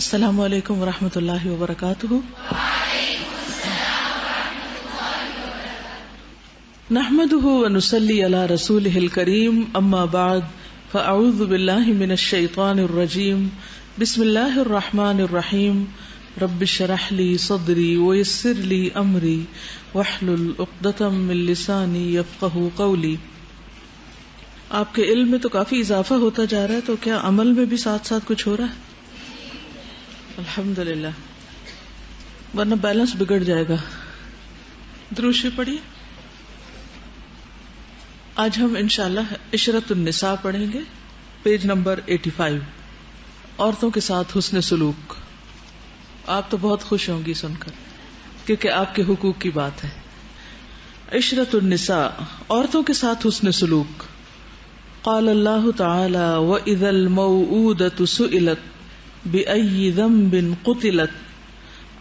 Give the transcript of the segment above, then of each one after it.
السلام علیکم ورحمۃ اللہ وبرکاتہ. نحمده ونصلي على رسوله الكريم اما بعد فاعوذ بالله من الشیطان الرجیم. بسم اللہ الرحمن الرحیم. رب اشرح لي صدری ويسر لي امری واحلل عقدۃ من لسانی یفقهوا قولی. آپ کے علم میں تو کافی اضافہ ہوتا جا رہا ہے، تو کیا عمل میں بھی ساتھ ساتھ کچھ ہو رہا ہے؟ الحمدللہ، ورنہ بیلنس بگڑ جائے گا. درود شریف پڑھیے. آج ہم انشاءاللہ عشرت النساء پڑھیں گے، پیج نمبر 85. عورتوں کے ساتھ حسن سلوک. آپ تو بہت خوش ہوں گی سن کر، کیونکہ آپ کے حقوق کی بات ہے. عشرت النساء، عورتوں کے ساتھ حسن سلوک. قال اللہ تعالی وَإِذَا الْمَوْءُودَةُ سُئِلَتْ بِأَيِّ ذَنبٍ قُتِلَتْ.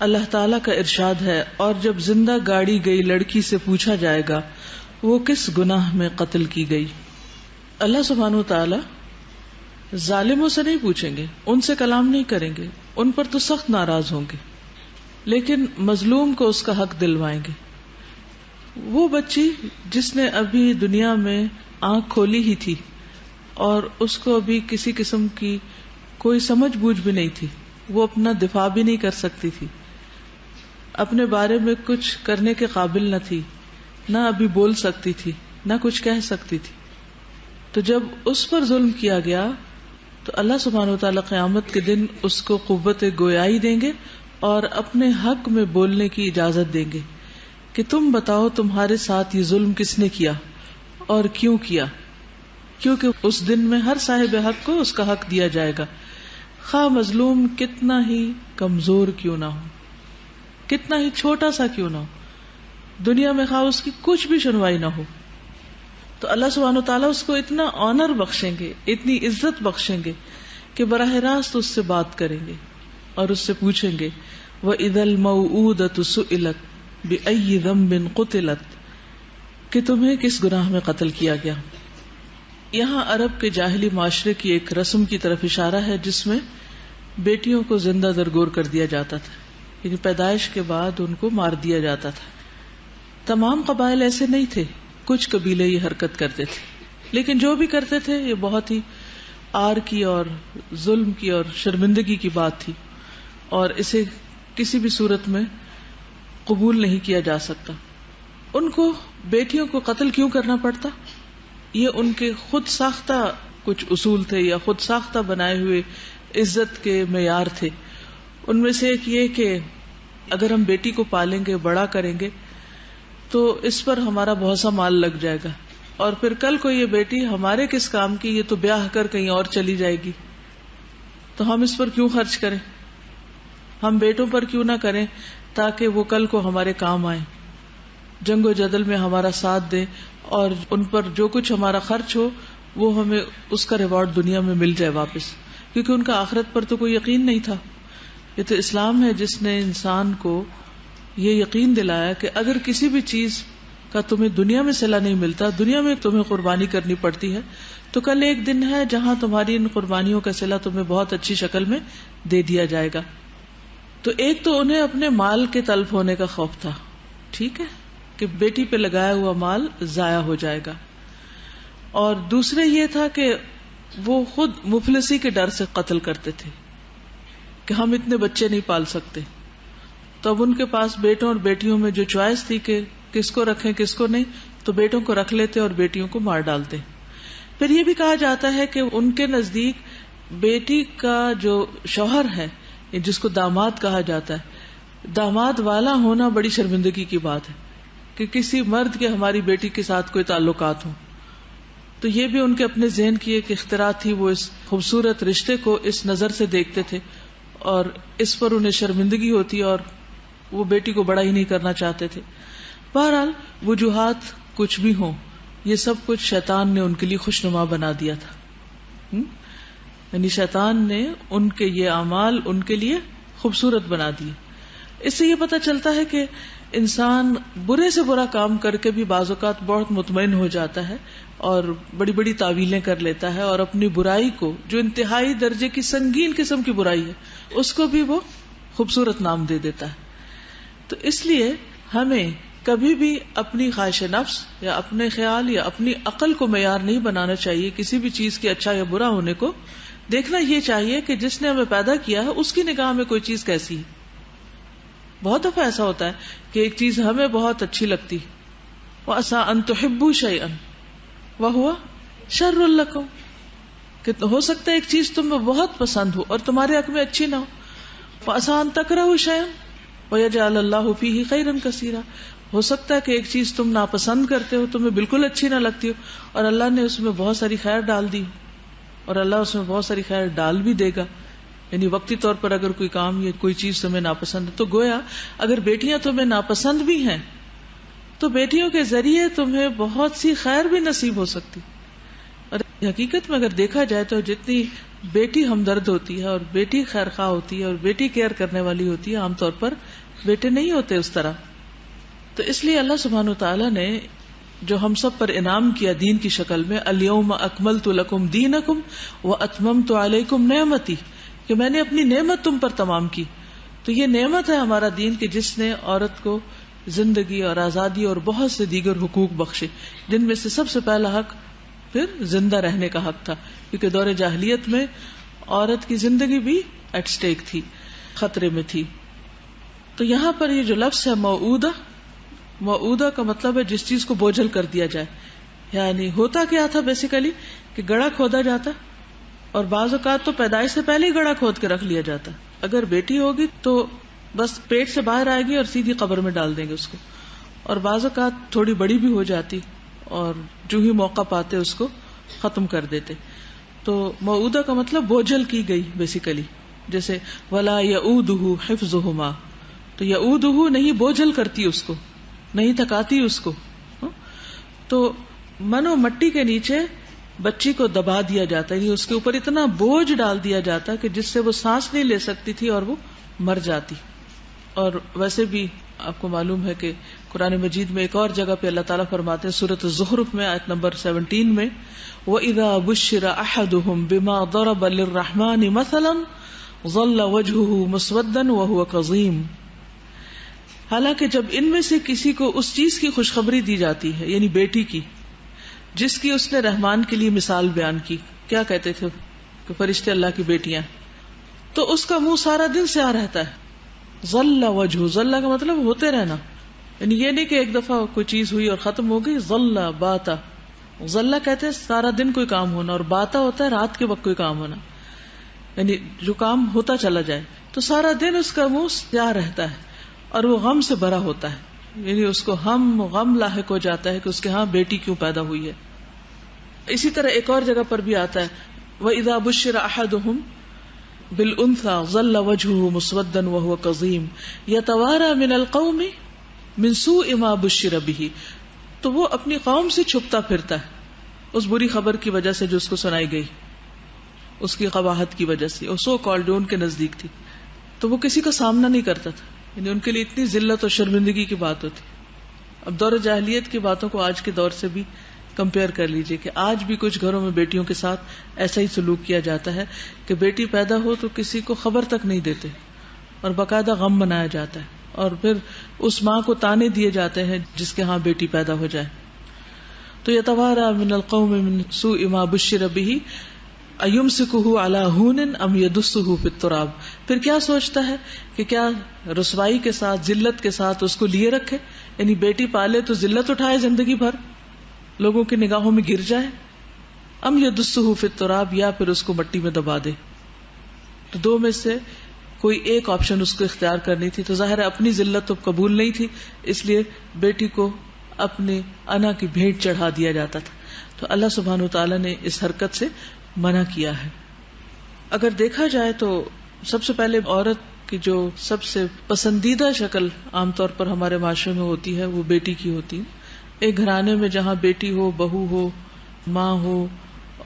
اللہ تعالیٰ کا ارشاد ہے، اور جب زندہ گاڑی گئی لڑکی سے پوچھا جائے گا وہ کس گناہ میں قتل کی گئی. اللہ سبحانہ و تعالیٰ ظالموں سے نہیں پوچھیں گے، ان سے کلام نہیں کریں گے، ان پر تو سخت ناراض ہوں گے، لیکن مظلوم کو اس کا حق دلوائیں گے. وہ بچی جس نے ابھی دنیا میں آنکھ کھولی ہی تھی اور اس کو ابھی کسی قسم کی کوئی سمجھ بوجھ بھی نہیں تھی، وہ اپنا دفاع بھی نہیں کر سکتی تھی، اپنے بارے میں کچھ کرنے کے قابل نہ تھی، نہ ابھی بول سکتی تھی، نہ کچھ کہہ سکتی تھی. تو جب اس پر ظلم کیا گیا تو اللہ سبحانہ وتعالی قیامت کے دن اس کو قوت گویائی دیں گے اور اپنے حق میں بولنے کی اجازت دیں گے کہ تم بتاؤ تمہارے ساتھ یہ ظلم کس نے کیا اور کیوں کیا. کیونکہ اس دن میں ہر صاحب حق کو اس کا حق دیا جائے گا، خواہ مظلوم کتنا ہی کمزور کیوں نہ ہو، کتنا ہی چھوٹا سا کیوں نہ ہو، دنیا میں خواہ اس کی کچھ بھی سنوائی نہ ہو. تو اللہ سبحانہ وتعالیٰ اس کو اتنا آنر بخشیں گے، اتنی عزت بخشیں گے کہ براہ راست اس سے بات کریں گے اور اس سے پوچھیں گے وَإِذَا الْمَوْءُودَةُ سُئِلَتْ بِأَيِّ ذَنبٍ قُتِلَتْ، کہ تمہیں کس گناہ میں قتل کیا گیا. یہاں عرب کے جاہلی معاشرے کی ایک رسم کی طرف اشارہ ہے جس میں بیٹیوں کو زندہ درگور کر دیا جاتا تھا، یعنی پیدائش کے بعد ان کو مار دیا جاتا تھا. تمام قبائل ایسے نہیں تھے، کچھ قبیلے یہ حرکت کرتے تھے، لیکن جو بھی کرتے تھے یہ بہت ہی آر کی اور ظلم کی اور شرمندگی کی بات تھی، اور اسے کسی بھی صورت میں قبول نہیں کیا جا سکتا. ان کو بیٹیوں کو قتل کیوں کرنا پڑتا؟ یہ ان کے خود ساختہ کچھ اصول تھے یا خود ساختہ بنائے ہوئے عزت کے معیار تھے. ان میں سے ایک یہ کہ اگر ہم بیٹی کو پالیں گے، بڑا کریں گے، تو اس پر ہمارا بہت سا مال لگ جائے گا، اور پھر کل کو یہ بیٹی ہمارے کس کام کی، یہ تو بیاہ کر کہیں اور چلی جائے گی، تو ہم اس پر کیوں خرچ کریں، ہم بیٹوں پر کیوں نہ کریں تاکہ وہ کل کو ہمارے کام آئیں، جنگ و جدل میں ہمارا ساتھ دیں، اور ان پر جو کچھ ہمارا خرچ ہو وہ ہمیں اس کا ریوارڈ دنیا میں مل جائے واپس. کیونکہ ان کا آخرت پر تو کوئی یقین نہیں تھا. یہ تو اسلام ہے جس نے انسان کو یہ یقین دلایا کہ اگر کسی بھی چیز کا تمہیں دنیا میں صلہ نہیں ملتا، دنیا میں تمہیں قربانی کرنی پڑتی ہے، تو کل ایک دن ہے جہاں تمہاری ان قربانیوں کا صلہ تمہیں بہت اچھی شکل میں دے دیا جائے گا. تو ایک تو انہیں اپنے مال کے تلف ہونے کا خوف تھا، ٹھیک ہے، کہ بیٹی پہ لگایا ہوا مال ضائع ہو جائے گا، اور دوسرے یہ تھا کہ وہ خود مفلسی کے ڈر سے قتل کرتے تھے کہ ہم اتنے بچے نہیں پال سکتے. تو اب ان کے پاس بیٹوں اور بیٹیوں میں جو چوائس تھی کہ کس کو رکھیں کس کو نہیں، تو بیٹوں کو رکھ لیتے اور بیٹیوں کو مار ڈالتے. پھر یہ بھی کہا جاتا ہے کہ ان کے نزدیک بیٹی کا جو شوہر ہے، جس کو داماد کہا جاتا ہے، داماد والا ہونا بڑی شرمندگی کی بات ہے کہ کسی مرد کے ہماری بیٹی کے ساتھ کوئی تعلقات ہوں. تو یہ بھی ان کے اپنے ذہن کی ایک اختراع تھی، وہ اس خوبصورت رشتے کو اس نظر سے دیکھتے تھے اور اس پر انہیں شرمندگی ہوتی اور وہ بیٹی کو بڑا ہی نہیں کرنا چاہتے تھے. بہرحال وجوہات کچھ بھی ہوں، یہ سب کچھ شیطان نے ان کے لیے خوشنما بنا دیا تھا. یعنی شیطان نے ان کے یہ اعمال ان کے لیے خوبصورت بنا دیے. اس سے یہ پتہ چلتا ہے کہ انسان برے سے برا کام کر کے بھی بعض اوقات بہت مطمئن ہو جاتا ہے اور بڑی بڑی تعویلیں کر لیتا ہے، اور اپنی برائی کو جو انتہائی درجے کی سنگین قسم کی برائی ہے اس کو بھی وہ خوبصورت نام دے دیتا ہے۔ تو اس لیے ہمیں کبھی بھی اپنی خواہش نفس یا اپنے خیال یا اپنی عقل کو معیار نہیں بنانا چاہیے کسی بھی چیز کے اچھا یا برا ہونے کو۔ دیکھنا یہ چاہیے کہ جس نے ہمیں پیدا کیا ہے اس کی نگاہ میں کوئی چیز کیسی ہے۔ بہت دفعہ ایسا ہوتا ہے کہ ایک چیز ہمیں بہت اچھی لگتی، وَعَسَىٰ أَن تُحِبُّوا شَيْئًا وَهُوَ شَرٌّ لَكُمْ، کہ ہو سکتا ہے ایک چیز تم میں بہت پسند ہو اور تمہارے حق میں اچھی نہ ہو۔ وَعَسَىٰ أَن تَكْرَهُوا شَيْئًا وَيَجْعَلَ اللَّهُ فِيهِ خَيْرًا كَثِيرًا، ہو سکتا ہے کہ ایک چیز تم ناپسند کرتے ہو، تمہیں بالکل اچھی نہ لگتی ہو، اور اللہ نے اس میں بہت ساری خیر ڈال دی، اور اللہ اس میں بہت ساری خیر ڈال بھی دے گا۔ یعنی وقتی طور پر اگر کوئی کام یا کوئی چیز تمہیں ناپسند ہے، تو گویا اگر بیٹیاں تمہیں ناپسند بھی ہیں تو بیٹیوں کے ذریعے تمہیں بہت سی خیر بھی نصیب ہو سکتی۔ اور حقیقت میں اگر دیکھا جائے تو جتنی بیٹی ہمدرد ہوتی ہے اور بیٹی خیر خواہ ہوتی ہے اور بیٹی کیئر کرنے والی ہوتی ہے، عام طور پر بیٹے نہیں ہوتے اس طرح۔ تو اس لیے اللہ سبحانہ وتعالیٰ نے جو ہم سب پر انعام کیا دین کی شکل میں، الیوم اکملت لکم دینکم واتممت علیکم نعمتی، کہ میں نے اپنی نعمت تم پر تمام کی۔ تو یہ نعمت ہے ہمارا دین کہ جس نے عورت کو زندگی اور آزادی اور بہت سے دیگر حقوق بخشے، جن میں سے سب سے پہلا حق پھر زندہ رہنے کا حق تھا، کیونکہ دور جاہلیت میں عورت کی زندگی بھی ایٹ سٹیک تھی، خطرے میں تھی۔ تو یہاں پر یہ جو لفظ ہے موعودہ، موعودہ کا مطلب ہے جس چیز کو بوجھل کر دیا جائے۔ یعنی ہوتا کیا تھا بیسیکلی کہ گڑھا کھودا جاتا، اور بعض اوقات تو پیدائش سے پہلے ہی گڑھا کھود کے رکھ لیا جاتا۔ اگر بیٹی ہوگی تو بس پیٹ سے باہر آئے گی اور سیدھی قبر میں ڈال دیں گے اس کو، اور بعض اوقات تھوڑی بڑی بھی ہو جاتی اور جو ہی موقع پاتے اس کو ختم کر دیتے۔ تو موعودہ کا مطلب بوجھل کی گئی بیسیکلی، جیسے ولا یعودہ حفظہما، تو یعودہ نہیں بوجھل کرتی اس کو، نہیں تھکاتی اس کو۔ تو منو مٹی کے نیچے بچی کو دبا دیا جاتا ہے، اس کے اوپر اتنا بوجھ ڈال دیا جاتا کہ جس سے وہ سانس نہیں لے سکتی تھی اور وہ مر جاتی۔ اور ویسے بھی آپ کو معلوم ہے کہ قرآن مجید میں ایک اور جگہ پہ اللہ تعالیٰ فرماتے ہیں سورۃ الزخرف میں آیت نمبر 17 میں، وَإِذَا بُشِّرَ أَحَدُهُمْ بِمَا ضَرَبَ لِلرَّحْمَنِ مَثَلًا ظَلَّ وَجْهُهُ مُسْوَدًّا وَهُوَ كَظِيمٌ، حالانکہ جب ان میں سے کسی کو اس چیز کی خوشخبری دی جاتی ہے، یعنی بیٹی کی، جس کی اس نے رحمان کے لیے مثال بیان کی، کیا کہتے تھے کہ فرشتے اللہ کی بیٹیاں، تو اس کا منہ سارا دن سیاہ رہتا ہے۔ ظل وجہ، ظل کا مطلب ہوتے رہنا، یعنی یہ نہیں کہ ایک دفعہ کوئی چیز ہوئی اور ختم ہو گئی۔ ظل باتا، ظل کہتے ہیں سارا دن کوئی کام ہونا، اور باتا ہوتا ہے رات کے وقت کوئی کام ہونا، یعنی جو کام ہوتا چلا جائے۔ تو سارا دن اس کا منہ سیاہ رہتا ہے اور وہ غم سے بھرا ہوتا ہے، یعنی اس کو غم لاحق ہو جاتا ہے کہ اس کے ہاں بیٹی کیوں پیدا ہوئی ہے۔ اسی طرح ایک اور جگہ پر بھی آتا ہے وَإِذَا بُشِّرَ أَحَدُهُمْ بِالْأُنْثَى ظَلَّ وَجْهُهُ مُسْوَدًّا وَهُوَ كَظِيمٌ يَتَوَارَى مِنَ الْقَوْمِ مِنْ سُوءِ مَا بُشِّرَ بِهِ، تو وہ اپنی قوم سے چھپتا پھرتا ہے اس بری خبر کی وجہ سے جو اس کو سنائی گئی، اس کی قباحت کی وجہ سے، اور سو کالڈ ان کے نزدیک تھی، تو وہ کسی کا سامنا نہیں کرتا تھا، یعنی ان کے لیے اتنی ذلت اور شرمندگی کی بات ہوتی۔ اب دور جاہلیت کی باتوں کو آج کے دور سے بھی کمپیئر کر لیجئے کہ آج بھی کچھ گھروں میں بیٹیوں کے ساتھ ایسا ہی سلوک کیا جاتا ہے کہ بیٹی پیدا ہو تو کسی کو خبر تک نہیں دیتے اور باقاعدہ غم منایا جاتا ہے، اور پھر اس ماں کو تانے دیے جاتے ہیں جس کے ہاں بیٹی پیدا ہو جائے۔ تو یتوارا من القوم من سوء ما بشر به ایمسکہ علی ہون ام یدسہ فی التراب، پھر کیا سوچتا ہے کہ کیا رسوائی کے ساتھ، ذلت کے ساتھ اس کو لیے رکھے، یعنی بیٹی پالے تو ذلت اٹھائے زندگی بھر، لوگوں کی نگاہوں میں گر جائے، ام یدسہ فی التراب، یا پھر اس کو مٹی میں دبا دے۔ تو دو میں سے کوئی ایک آپشن اس کو اختیار کرنی تھی، تو ظاہر ہے اپنی ذلت تو قبول نہیں تھی، اس لیے بیٹی کو اپنے انا کی بھیٹ چڑھا دیا جاتا تھا۔ تو اللہ سبحانہ وتعالی نے اس حرکت سے منع کیا ہے۔ اگر دیکھا جائے تو سب سے پہلے عورت کی جو سب سے پسندیدہ شکل عام طور پر ہمارے معاشرے میں ہوتی ہے وہ بیٹی کی ہوتی ہے۔ ایک گھرانے میں جہاں بیٹی ہو، بہو ہو، ماں ہو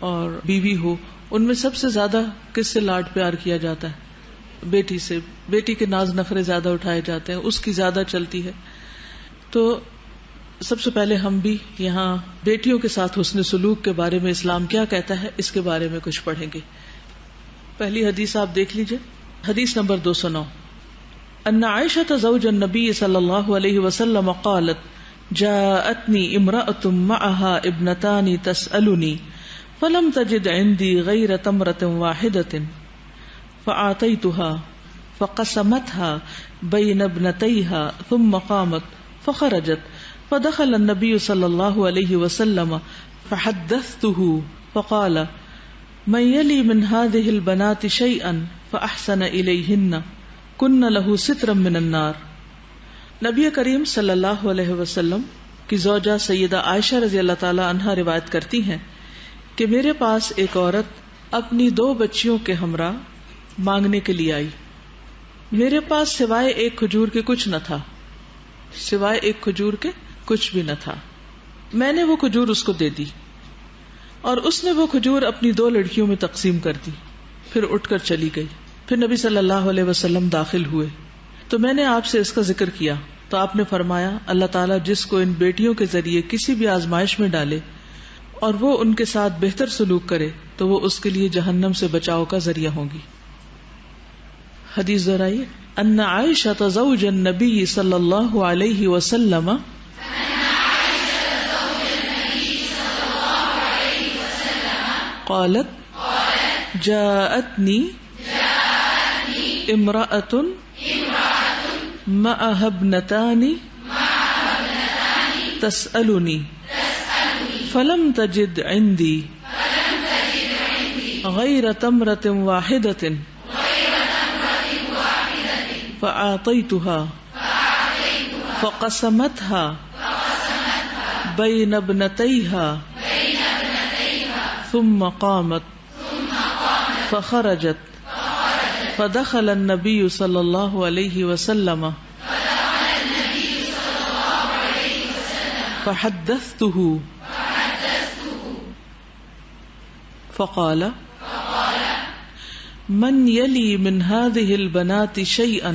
اور بیوی ہو، ان میں سب سے زیادہ کس سے لاڈ پیار کیا جاتا ہے؟ بیٹی سے۔ بیٹی کے ناز نخرے زیادہ اٹھائے جاتے ہیں، اس کی زیادہ چلتی ہے۔ تو سب سے پہلے ہم بھی یہاں بیٹیوں کے ساتھ حسن سلوک کے بارے میں اسلام کیا کہتا ہے اس کے بارے میں کچھ پڑھیں گے. پہلی حدیث آپ دیکھ لیجئے. حدیث نمبر 209. ان عائشة زوج النبي صلی اللہ علیہ وسلم قالت جاءتني امرأة معها ابنتان تسألني فلم تجد عندي غير تمرة واحدة فأعطيتها فقسمتها بين ابنتيها ثم قامت فخرجت فدخل النبي صلی اللہ علیہ وسلم فحدثته فقال من يلي من هذه البنات شيئا فأحسن إليهن كن له سترا من النار. نبی کریم صلی اللہ علیہ وسلم کی زوجہ سیدہ عائشہ رضی اللہ تعالی عنہا روایت کرتی ہیں کہ میرے پاس ایک عورت اپنی 2 بچیوں کے ہمراہ مانگنے کے لیے آئی. میرے پاس سوائے ایک کھجور کے کچھ نہ تھا، سوائے ایک کھجور کے کچھ بھی نہ تھا. میں نے وہ کھجور اس کو دے دی اور اس نے وہ کھجور اپنی 2 لڑکیوں میں تقسیم کر دی، پھر اٹھ کر چلی گئی. پھر نبی صلی اللہ علیہ وسلم داخل ہوئے تو میں نے آپ سے اس کا ذکر کیا تو آپ نے فرمایا اللہ تعالیٰ جس کو ان بیٹیوں کے ذریعے کسی بھی آزمائش میں ڈالے اور وہ ان کے ساتھ بہتر سلوک کرے تو وہ اس کے لیے جہنم سے بچاؤ کا ذریعہ ہوگی. حدیث دہرائیے. ان عائشہ زوج النبی صلی اللہ علیہ وسلم قالت جاءتنی امرأة معها ابنتان تسألني فلم تجد عندي غير تمرة واحدة فأعطيتها فقسمتها بين ابنتيها ثم قامت فخرجت فدخل النبي صلی اللہ علیہ وسلم فحدثته فقال من يلي من هذه البنات شيئا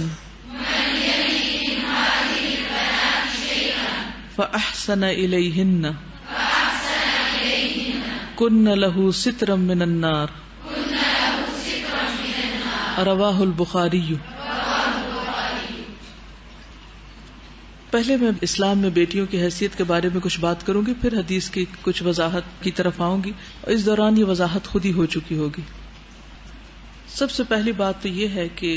فأحسن إليهن كن له سترا من النار. رواہ البخاری. پہلے میں اسلام میں بیٹیوں کی حیثیت کے بارے میں کچھ بات کروں گی، پھر حدیث کی کچھ وضاحت کی طرف آؤں گی اور اس دوران یہ وضاحت خود ہی ہو چکی ہوگی. سب سے پہلی بات تو یہ ہے کہ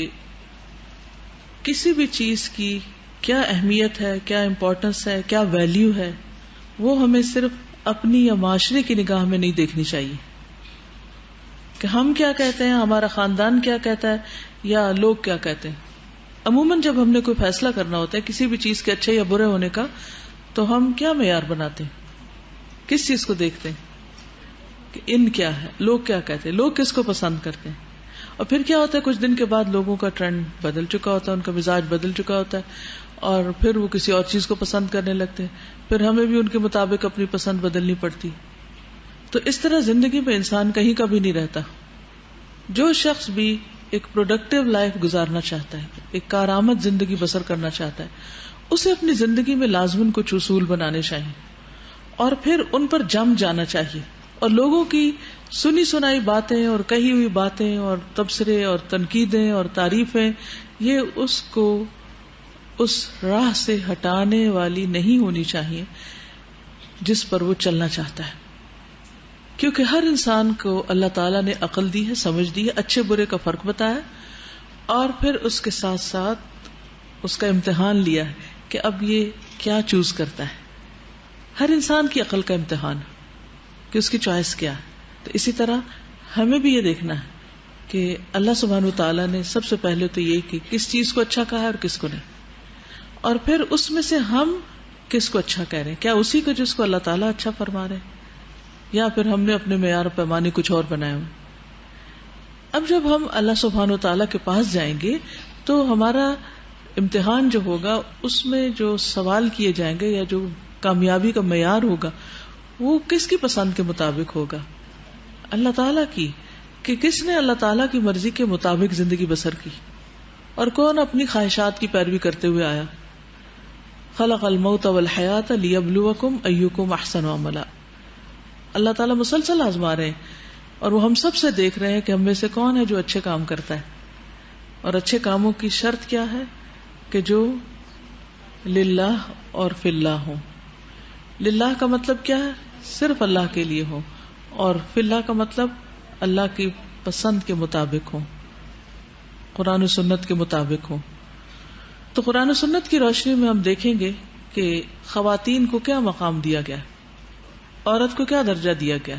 کسی بھی چیز کی کیا اہمیت ہے، کیا امپورٹنس ہے، کیا ویلیو ہے، وہ ہمیں صرف اپنی یا معاشرے کی نگاہ میں نہیں دیکھنی چاہیے کہ ہم کیا کہتے ہیں، ہمارا خاندان کیا کہتا ہے یا لوگ کیا کہتے ہیں. عموماً جب ہم نے کوئی فیصلہ کرنا ہوتا ہے کسی بھی چیز کے اچھے یا برے ہونے کا تو ہم کیا معیار بناتے ہیں، کس چیز کو دیکھتے ہیں کہ ان کیا ہے، لوگ کیا کہتے ہیں، لوگ کس کو پسند کرتے ہیں. اور پھر کیا ہوتا ہے کچھ دن کے بعد لوگوں کا ٹرینڈ بدل چکا ہوتا ہے، ان کا مزاج بدل چکا ہوتا ہے اور پھر وہ کسی اور چیز کو پسند کرنے لگتے ہیں، پھر ہمیں بھی ان کے مطابق اپنی پسند بدلنی پڑتی. تو اس طرح زندگی میں انسان کہیں کا بھی نہیں رہتا. جو شخص بھی ایک پروڈکٹیو لائف گزارنا چاہتا ہے، ایک کارآمد زندگی بسر کرنا چاہتا ہے، اسے اپنی زندگی میں لازماً کچھ اصول بنانے چاہیے اور پھر ان پر جم جانا چاہیے اور لوگوں کی سنی سنائی باتیں اور کہی ہوئی باتیں اور تبصرے اور تنقیدیں اور تعریفیں یہ اس کو اس راہ سے ہٹانے والی نہیں ہونی چاہیے جس پر وہ چلنا چاہتا ہے. کیونکہ ہر انسان کو اللہ تعالیٰ نے عقل دی ہے، سمجھ دی ہے، اچھے برے کا فرق بتایا اور پھر اس کے ساتھ ساتھ اس کا امتحان لیا ہے کہ اب یہ کیا چوز کرتا ہے. ہر انسان کی عقل کا امتحان کہ اس کی چوائس کیا ہے. تو اسی طرح ہمیں بھی یہ دیکھنا ہے کہ اللہ سبحانہ وتعالیٰ نے سب سے پہلے تو یہ کہ کس چیز کو اچھا کہا ہے اور کس کو نہیں، اور پھر اس میں سے ہم کس کو اچھا کہہ رہے ہیں، کیا اسی کو جس کو اللہ تعالیٰ اچھا فرما رہے ہیں یا پھر ہم نے اپنے معیار پیمانے کچھ اور بنائے ہوئے. اب جب ہم اللہ سبحانہ وتعالیٰ کے پاس جائیں گے تو ہمارا امتحان جو ہوگا اس میں جو سوال کیے جائیں گے یا جو کامیابی کا معیار ہوگا وہ کس کی پسند کے مطابق ہوگا، اللہ تعالیٰ کی، کہ کس نے اللہ تعالیٰ کی مرضی کے مطابق زندگی بسر کی اور کون اپنی خواہشات کی پیروی کرتے ہوئے آیا. خلق الموت والحیات لیبلوکم ایکم احسن عملا. اللہ تعالیٰ مسلسل آزما رہے ہیں اور وہ ہم سب سے دیکھ رہے ہیں کہ ہم میں سے کون ہے جو اچھے کام کرتا ہے. اور اچھے کاموں کی شرط کیا ہے کہ جو للہ اور فی اللہ ہوں. للہ کا مطلب کیا ہے؟ صرف اللہ کے لیے ہو، اور فی اللہ کا مطلب اللہ کی پسند کے مطابق ہو، قرآن و سنت کے مطابق ہو. تو قرآن و سنت کی روشنی میں ہم دیکھیں گے کہ خواتین کو کیا مقام دیا گیا، عورت کو کیا درجہ دیا گیا.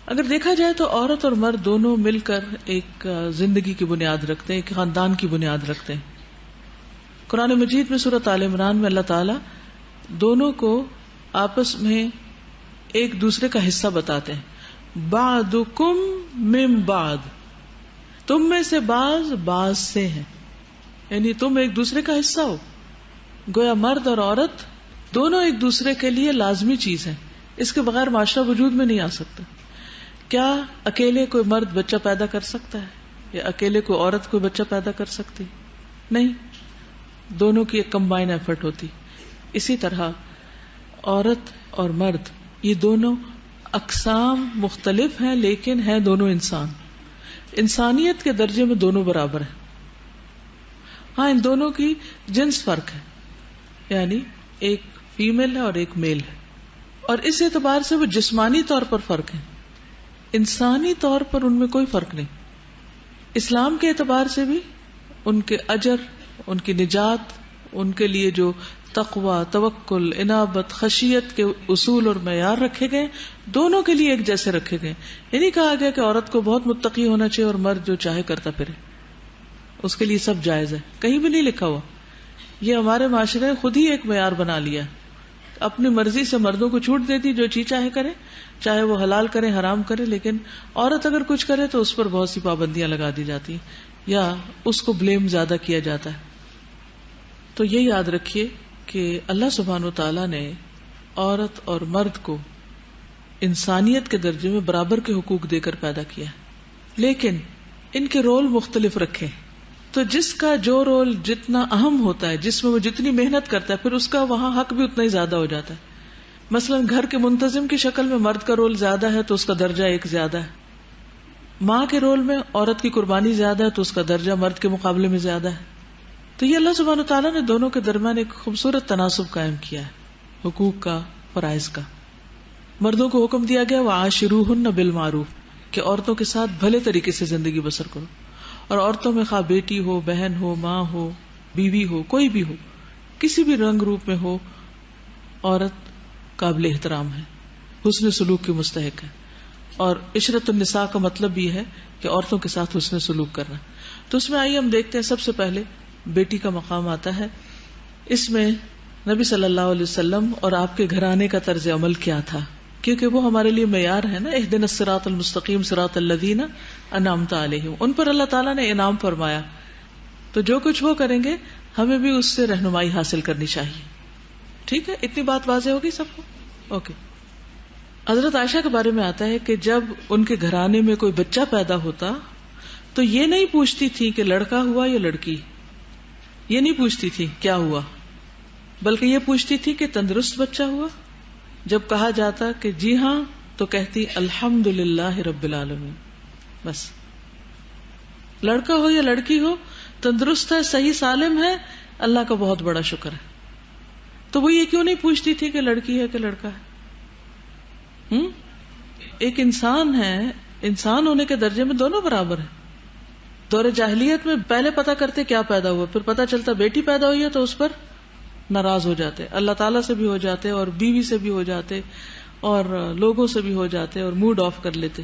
اگر دیکھا جائے تو عورت اور مرد دونوں مل کر ایک زندگی کی بنیاد رکھتے ہیں، ایک خاندان کی بنیاد رکھتے ہیں. قرآن مجید میں سورۃ آل عمران میں اللہ تعالیٰ دونوں کو آپس میں ایک دوسرے کا حصہ بتاتے ہیں. بعضکم من بعض، تم میں سے بعض سے ہیں، یعنی تم ایک دوسرے کا حصہ ہو. گویا مرد اور عورت دونوں ایک دوسرے کے لیے لازمی چیز ہے، اس کے بغیر معاشرہ وجود میں نہیں آ سکتا. کیا اکیلے کوئی مرد بچہ پیدا کر سکتا ہے یا اکیلے کوئی عورت کوئی بچہ پیدا کر سکتی؟ نہیں، دونوں کی ایک کمبائن ایفرٹ ہوتی. اسی طرح عورت اور مرد یہ دونوں اقسام مختلف ہیں لیکن ہیں دونوں انسان. انسانیت کے درجے میں دونوں برابر ہیں. ہاں ان دونوں کی جنس فرق ہے، یعنی ایک فیمیل ہے اور ایک میل ہے، اور اس اعتبار سے وہ جسمانی طور پر فرق ہے، انسانی طور پر ان میں کوئی فرق نہیں. اسلام کے اعتبار سے بھی ان کے اجر، ان کی نجات، ان کے لیے جو تقوی، توکل، انابت، خشیت کے اصول اور معیار رکھے گئے دونوں کے لیے ایک جیسے رکھے گئے. یہ نہیں کہا گیا کہ عورت کو بہت متقی ہونا چاہیے اور مرد جو چاہے کرتا پھرے، اس کے لیے سب جائز ہے، کہیں بھی نہیں لکھا ہوا. یہ ہمارے معاشرے نے خود ہی ایک معیار بنا لیا، اپنی مرضی سے مردوں کو چھوٹ دیتی، جو چیز چاہے کرے، چاہے وہ حلال کرے حرام کرے، لیکن عورت اگر کچھ کرے تو اس پر بہت سی پابندیاں لگا دی جاتی یا اس کو بلیم زیادہ کیا جاتا ہے. تو یہ یاد رکھیے کہ اللہ سبحانہ وتعالیٰ نے عورت اور مرد کو انسانیت کے درجے میں برابر کے حقوق دے کر پیدا کیا، لیکن ان کے رول مختلف رکھے. تو جس کا جو رول جتنا اہم ہوتا ہے، جس میں وہ جتنی محنت کرتا ہے، پھر اس کا وہاں حق بھی اتنا ہی زیادہ ہو جاتا ہے. مثلا گھر کے منتظم کی شکل میں مرد کا رول زیادہ ہے تو اس کا درجہ ایک زیادہ ہے. ماں کے رول میں عورت کی قربانی زیادہ ہے تو اس کا درجہ مرد کے مقابلے میں زیادہ ہے. تو یہ اللہ سبحانہ تعالیٰ نے دونوں کے درمیان ایک خوبصورت تناسب قائم کیا ہے حقوق کا، فرائض کا. مردوں کو حکم دیا گیا وعاشروہن بالمعروف کہ عورتوں کے ساتھ بھلے طریقے سے زندگی بسر کرو، اور عورتوں میں خواہ بیٹی ہو، بہن ہو، ماں ہو، بیوی ہو، کوئی بھی ہو، کسی بھی رنگ روپ میں ہو، عورت قابل احترام ہے، حسن سلوک کی مستحق ہے. اور عشرت النساء کا مطلب یہ ہے کہ عورتوں کے ساتھ حسن سلوک کرنا. تو اس میں آئیے ہم دیکھتے ہیں سب سے پہلے بیٹی کا مقام آتا ہے. اس میں نبی صلی اللہ علیہ وسلم اور آپ کے گھرانے کا طرز عمل کیا تھا، کیونکہ وہ ہمارے لیے معیار ہے نا. اہدنا الصراط المستقیم صراط الذین انعمت علیہم، ان پر اللہ تعالیٰ نے انعام فرمایا، تو جو کچھ وہ کریں گے ہمیں بھی اس سے رہنمائی حاصل کرنی چاہیے. ٹھیک ہے، اتنی بات واضح ہوگی سب کو؟ اوکے. حضرت عائشہ کے بارے میں آتا ہے کہ جب ان کے گھرانے میں کوئی بچہ پیدا ہوتا تو یہ نہیں پوچھتی تھی کہ لڑکا ہوا یا لڑکی، یہ نہیں پوچھتی تھی کیا ہوا، بلکہ یہ پوچھتی تھی کہ تندرست بچہ ہوا. جب کہا جاتا کہ جی ہاں تو کہتی الحمدللہ رب العالمین. بس لڑکا ہو یا لڑکی ہو، تندرست ہے، صحیح سالم ہے، اللہ کا بہت بڑا شکر ہے. تو وہ یہ کیوں نہیں پوچھتی تھی کہ لڑکی ہے کہ لڑکا ہے؟ ایک انسان ہے، انسان ہونے کے درجے میں دونوں برابر ہیں. دور جاہلیت میں پہلے پتا کرتے کیا پیدا ہوا، پھر پتا چلتا بیٹی پیدا ہوئی ہے تو اس پر ناراض ہو جاتے، اللہ تعالیٰ سے بھی ہو جاتے اور بیوی سے بھی ہو جاتے اور لوگوں سے بھی ہو جاتے اور موڈ آف کر لیتے.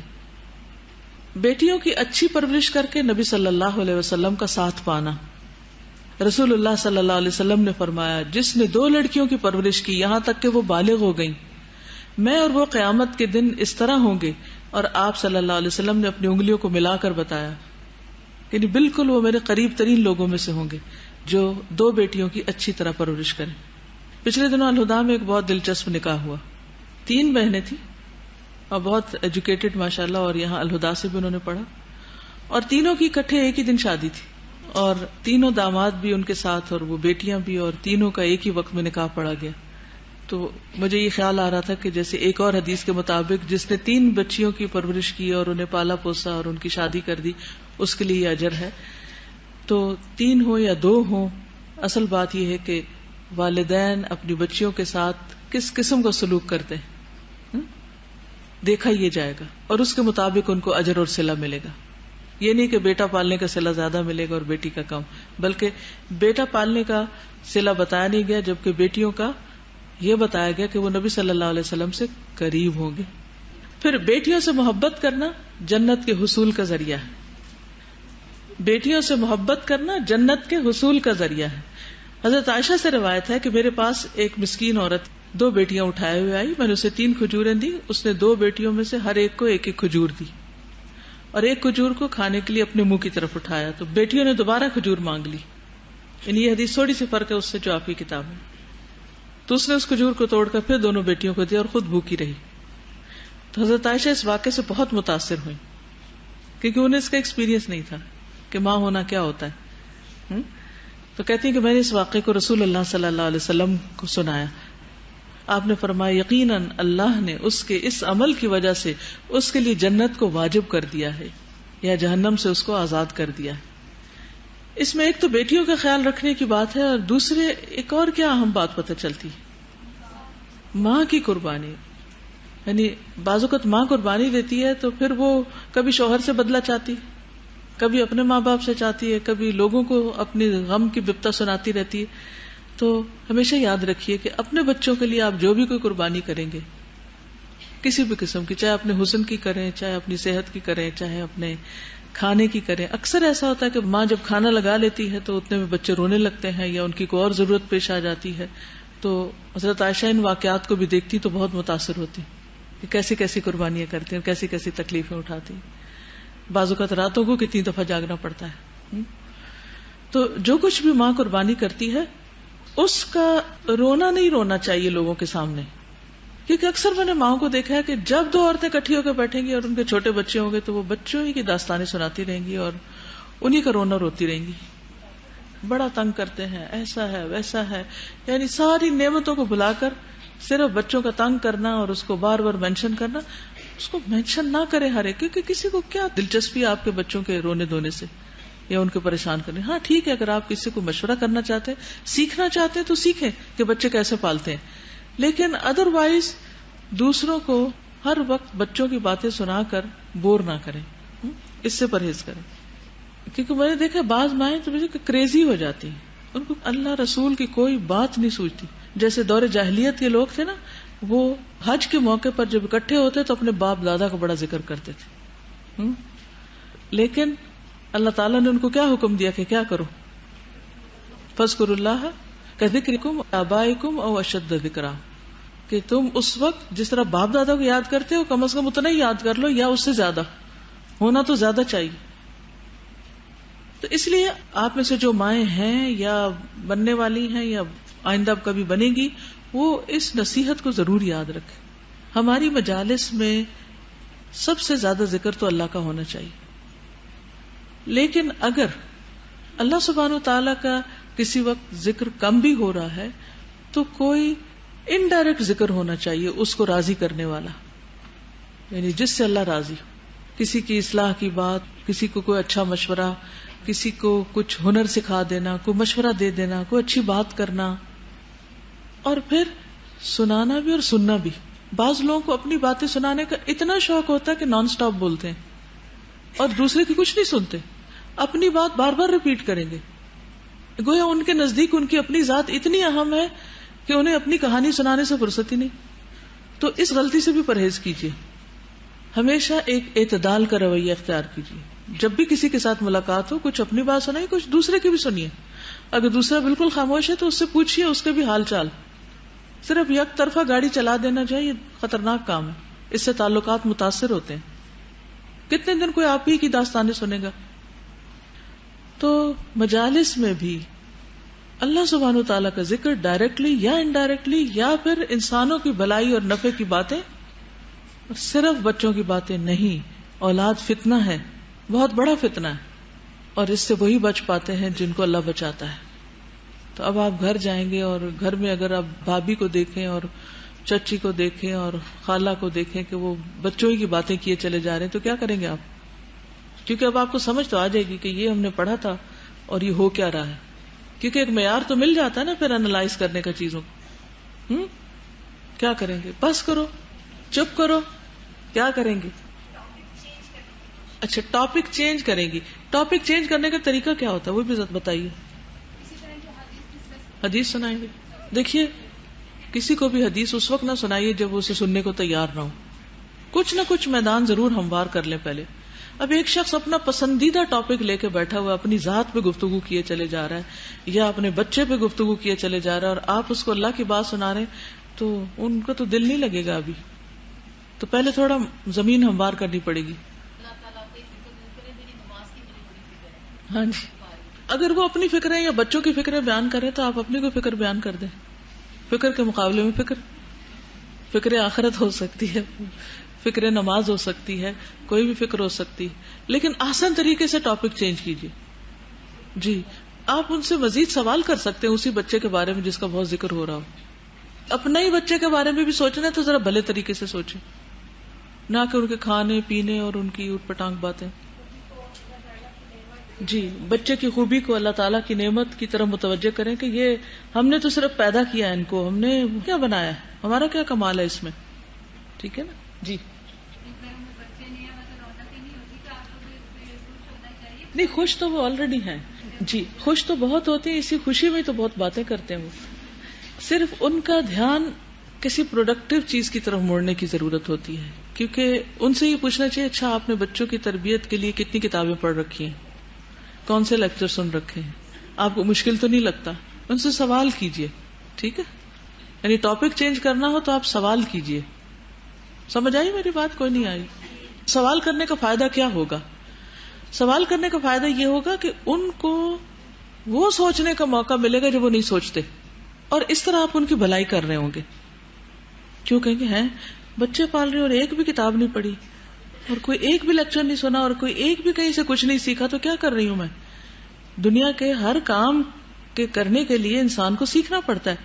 بیٹیوں کی اچھی پرورش کر کے نبی صلی اللہ علیہ وسلم کا ساتھ پانا. رسول اللہ صلی اللہ علیہ وسلم نے فرمایا جس نے 2 لڑکیوں کی پرورش کی یہاں تک کہ وہ بالغ ہو گئیں، میں اور وہ قیامت کے دن اس طرح ہوں گے. اور آپ صلی اللہ علیہ وسلم نے اپنی انگلیوں کو ملا کر بتایا، یعنی بالکل وہ میرے قریب ترین لوگوں میں سے ہوں گے جو 2 بیٹیوں کی اچھی طرح پرورش کریں. پچھلے دنوں الہدا میں ایک بہت دلچسپ نکاح ہوا. 3 بہنیں تھیں اور بہت ایجوکیٹڈ ماشاءاللہ، اور یہاں الہدا سے بھی انہوں نے پڑھا، اور تینوں کی اکٹھے ایک ہی دن شادی تھی. اور تینوں داماد بھی ان کے ساتھ اور وہ بیٹیاں بھی، اور تینوں کا ایک ہی وقت میں نکاح پڑا گیا. تو مجھے یہ خیال آ رہا تھا کہ جیسے ایک اور حدیث کے مطابق جس نے 3 بچیوں کی پرورش کی اور انہیں پالا پوسا اور ان کی شادی کر دی، اس کے لیے یہ اجر ہے. تو 3 ہو یا 2 ہوں، اصل بات یہ ہے کہ والدین اپنی بچیوں کے ساتھ کس قسم کا سلوک کرتے ہیں دیکھا یہ جائے گا، اور اس کے مطابق ان کو اجر اور صلہ ملے گا. یہ نہیں کہ بیٹا پالنے کا صلہ زیادہ ملے گا اور بیٹی کا کم، بلکہ بیٹا پالنے کا صلہ بتایا نہیں گیا، جبکہ بیٹیوں کا یہ بتایا گیا کہ وہ نبی صلی اللہ علیہ وسلم سے قریب ہوں گے. پھر بیٹیوں سے محبت کرنا جنت کے حصول کا ذریعہ ہے. بیٹیوں سے محبت کرنا جنت کے حصول کا ذریعہ ہے. حضرت عائشہ سے روایت ہے کہ میرے پاس ایک مسکین عورت 2 بیٹیاں اٹھائے ہوئے آئی، میں نے اسے 3 کھجوریں دی. اس نے 2 بیٹیوں میں سے ہر ایک کو ایک ایک کھجور دی اور ایک کھجور کو کھانے کے لیے اپنے منہ کی طرف اٹھایا. تو بیٹیوں نے دوبارہ کھجور مانگ لی. یہ حدیث تھوڑی سی فرق ہے اس سے جو آپ کی کتاب میں. تو اس نے اس کھجور کو توڑ کر پھر دونوں بیٹیوں کو دیا اور خود بھوکی رہی. تو حضرت عائشہ اس واقعے سے بہت متاثر ہوئی کیونکہ انہیں اس کا ایکسپیرینس نہیں تھا کہ ماں ہونا کیا ہوتا ہے. تو کہتی ہیں کہ میں نے اس واقعے کو رسول اللہ صلی اللہ علیہ وسلم کو سنایا. آپ نے فرمایا یقیناً اللہ نے اس کے اس عمل کی وجہ سے اس کے لیے جنت کو واجب کر دیا ہے یا جہنم سے اس کو آزاد کر دیا ہے. اس میں ایک تو بیٹیوں کا خیال رکھنے کی بات ہے، اور دوسرے ایک اور کیا اہم بات پتہ چلتی، ماں کی قربانی. یعنی بعض اوقات ماں قربانی دیتی ہے تو پھر وہ کبھی شوہر سے بدلہ چاہتی، کبھی اپنے ماں باپ سے چاہتی ہے، کبھی لوگوں کو اپنی غم کی بپتا سناتی رہتی ہے. تو ہمیشہ یاد رکھیے کہ اپنے بچوں کے لیے آپ جو بھی کوئی قربانی کریں گے کسی بھی قسم کی، چاہے اپنے حسن کی کریں، چاہے اپنی صحت کی کریں، چاہے اپنے کھانے کی کریں. اکثر ایسا ہوتا ہے کہ ماں جب کھانا لگا لیتی ہے تو اتنے میں بچے رونے لگتے ہیں یا ان کی کوئی اور ضرورت پیش آ جاتی ہے. تو حضرت عائشہ ان واقعات کو بھی دیکھتی تو بہت متاثر ہوتی کہ کیسی کیسی قربانیاں کرتی ہیں، کیسی کیسی تکلیفیں اٹھاتی. بعض اوقات راتوں کو کتنی دفعہ جاگنا پڑتا ہے. تو جو کچھ بھی ماں قربانی کرتی ہے اس کا رونا نہیں رونا چاہیے لوگوں کے سامنے، کیونکہ اکثر میں نے ماں کو دیکھا ہے کہ جب 2 عورتیں اکٹھی ہو کے بیٹھیں گی اور ان کے چھوٹے بچے ہوں گے تو وہ بچوں ہی کی داستانیں سناتی رہیں گی اور انہی کا رونا روتی رہیں گی. بڑا تنگ کرتے ہیں، ایسا ہے ویسا ہے، یعنی ساری نعمتوں کو بھلا کر صرف بچوں کا تنگ کرنا اور اس کو بار بار مینشن کرنا. اس کو مینشن نہ کرے ہر ایک، کیونکہ کسی کو کیا دلچسپی آپ کے بچوں کے رونے دھونے سے یا ان کو پریشان کرنے. ہاں ٹھیک ہے، اگر آپ کسی کو مشورہ کرنا چاہتے ہیں، سیکھنا چاہتے ہیں تو سیکھیں کہ بچے کیسے پالتے ہیں، لیکن ادروائز دوسروں کو ہر وقت بچوں کی باتیں سنا کر بور نہ کریں. اس سے پرہیز کریں. کیونکہ میں نے دیکھا بعض مائیں تو مجھے کریزی ہو جاتی ہیں، ان کو اللہ رسول کی کوئی بات نہیں سوچتی. جیسے دور جاہلیت کے لوگ تھے نا، وہ حج کے موقع پر جب اکٹھے ہوتے تو اپنے باپ دادا کا بڑا ذکر کرتے تھے. لیکن اللہ تعالیٰ نے ان کو کیا حکم دیا کہ کیا کرو؟ فاذکروا اللہ کذکرکم آبائکم او اشد ذکرا، کہ تم اس وقت جس طرح باپ دادا کو یاد کرتے ہو کم از کم اتنا ہی یاد کر لو، یا اس سے زیادہ ہونا تو زیادہ چاہیے. تو اس لیے آپ میں سے جو مائیں ہیں یا بننے والی ہیں یا آئندہ کبھی بنے گی، وہ اس نصیحت کو ضرور یاد رکھیں. ہماری مجالس میں سب سے زیادہ ذکر تو اللہ کا ہونا چاہیے، لیکن اگر اللہ سبحانہ و تعالیٰ کا کسی وقت ذکر کم بھی ہو رہا ہے تو کوئی انڈائریکٹ ذکر ہونا چاہیے اس کو راضی کرنے والا، یعنی جس سے اللہ راضی ہو. کسی کی اصلاح کی بات، کسی کو کوئی اچھا مشورہ، کسی کو کچھ ہنر سکھا دینا، کوئی مشورہ دے دینا، کوئی اچھی بات کرنا، اور پھر سنانا بھی اور سننا بھی. بعض لوگوں کو اپنی باتیں سنانے کا اتنا شوق ہوتا ہے کہ نان سٹاپ بولتے ہیں اور دوسرے کی کچھ نہیں سنتے، اپنی بات بار بار ریپیٹ کریں گے، گویا ان کے نزدیک ان کی اپنی ذات اتنی اہم ہے کہ انہیں اپنی کہانی سنانے سے فرصت ہی نہیں. تو اس غلطی سے بھی پرہیز کیجیے. ہمیشہ ایک اعتدال کا رویہ اختیار کیجیے. جب بھی کسی کے ساتھ ملاقات ہو، کچھ اپنی بات سنائیے، کچھ دوسرے کی بھی سنیے. اگر دوسرا بالکل خاموش ہے تو اس سے پوچھیے اس کے بھی حال چال. صرف یک طرفہ گاڑی چلا دینا چاہیے، یہ خطرناک کام ہے، اس سے تعلقات متاثر ہوتے ہیں. کتنے دن کوئی آپ ہی کی داستانیں سنے گا. تو مجالس میں بھی اللہ سبحانہ و تعالیٰ کا ذکر ڈائریکٹلی یا انڈائریکٹلی، یا پھر انسانوں کی بھلائی اور نفع کی باتیں، صرف بچوں کی باتیں نہیں. اولاد فتنہ ہے، بہت بڑا فتنہ ہے. اور اس سے وہی بچ پاتے ہیں جن کو اللہ بچاتا ہے. تو اب آپ گھر جائیں گے اور گھر میں اگر آپ بھابھی کو دیکھیں اور چچی کو دیکھیں اور خالہ کو دیکھیں کہ وہ بچوں کی باتیں کیے چلے جا رہے ہیں تو کیا کریں گے آپ؟ کیونکہ اب آپ کو سمجھ تو آ جائے گی کہ یہ ہم نے پڑھا تھا اور یہ ہو کیا رہا ہے. کیونکہ ایک معیار تو مل جاتا ہے نا پھر انالائز کرنے کا چیزوں کو. کیا کریں گے؟ بس کرو، چپ کرو. کیا کریں گے؟ اچھا ٹاپک چینج کریں گی. ٹاپک چینج کرنے کا طریقہ کیا ہوتا ہے وہ بھی بتائیے. حدیث سنائیں گے. دیکھیے کسی کو بھی حدیث اس وقت نہ سنائیے جب اسے سننے کو تیار نہ ہو. کچھ نہ کچھ میدان ضرور ہموار کر لیں پہلے. اب ایک شخص اپنا پسندیدہ ٹاپک لے کے بیٹھا ہوا اپنی ذات پہ گفتگو کیے چلے جا رہا ہے یا اپنے بچے پہ گفتگو کیے چلے جا رہا ہے اور آپ اس کو اللہ کی بات سنا رہے ہیں تو ان کو تو دل نہیں لگے گا ابھی. تو پہلے تھوڑا زمین ہموار کرنی پڑے گی. ہاں جی، اگر وہ اپنی فکریں یا بچوں کی فکریں بیان کریں تو آپ اپنی کوئی فکر بیان کر دیں. فکر کے مقابلے میں فکر آخرت ہو سکتی ہے، فکر نماز ہو سکتی ہے، کوئی بھی فکر ہو سکتی ہے، لیکن آسان طریقے سے ٹاپک چینج کیجیے. جی آپ ان سے مزید سوال کر سکتے ہیں اسی بچے کے بارے میں جس کا بہت ذکر ہو رہا ہو. اپنا ہی بچے کے بارے میں بھی سوچنا ہے تو ذرا بھلے طریقے سے سوچیں، نہ کہ ان کے کھانے پینے اور ان کی اوٹ پٹانگ باتیں. جی بچے کی خوبی کو اللہ تعالیٰ کی نعمت کی طرف متوجہ کریں کہ یہ ہم نے تو صرف پیدا کیا ہے ان کو، ہم نے کیا بنایا ہے، ہمارا کیا کمال ہے اس میں. ٹھیک ہے نا. جی نہیں، خوش تو وہ آلریڈی ہیں. جی خوش تو بہت ہوتی ہیں، اسی خوشی میں تو بہت باتیں کرتے ہیں. وہ صرف ان کا دھیان کسی پروڈکٹیو چیز کی طرف موڑنے کی ضرورت ہوتی ہے، کیونکہ ان سے یہ پوچھنا چاہیے اچھا آپ نے بچوں کی تربیت کے لیے کتنی کتابیں پڑھ رکھی ہیں، کون سے لیکچر سن رکھے ہیں، آپ کو مشکل تو نہیں لگتا. ان سے سوال کیجئے. ٹھیک ہے، یعنی ٹاپک چینج کرنا ہو تو آپ سوال کیجئے. سمجھ آئی میری بات؟ کوئی نہیں آئی؟ سوال کرنے کا فائدہ کیا ہوگا؟ سوال کرنے کا فائدہ یہ ہوگا کہ ان کو وہ سوچنے کا موقع ملے گا جو وہ نہیں سوچتے، اور اس طرح آپ ان کی بھلائی کر رہے ہوں گے. کیوں کہیں گے ہیں بچے پال رہے اور ایک بھی کتاب نہیں پڑھی اور کوئی ایک بھی لیکچر نہیں سنا اور کوئی ایک بھی کہیں سے کچھ نہیں سیکھا تو کیا کر رہی ہوں میں. دنیا کے ہر کام کے کرنے کے لیے انسان کو سیکھنا پڑتا ہے،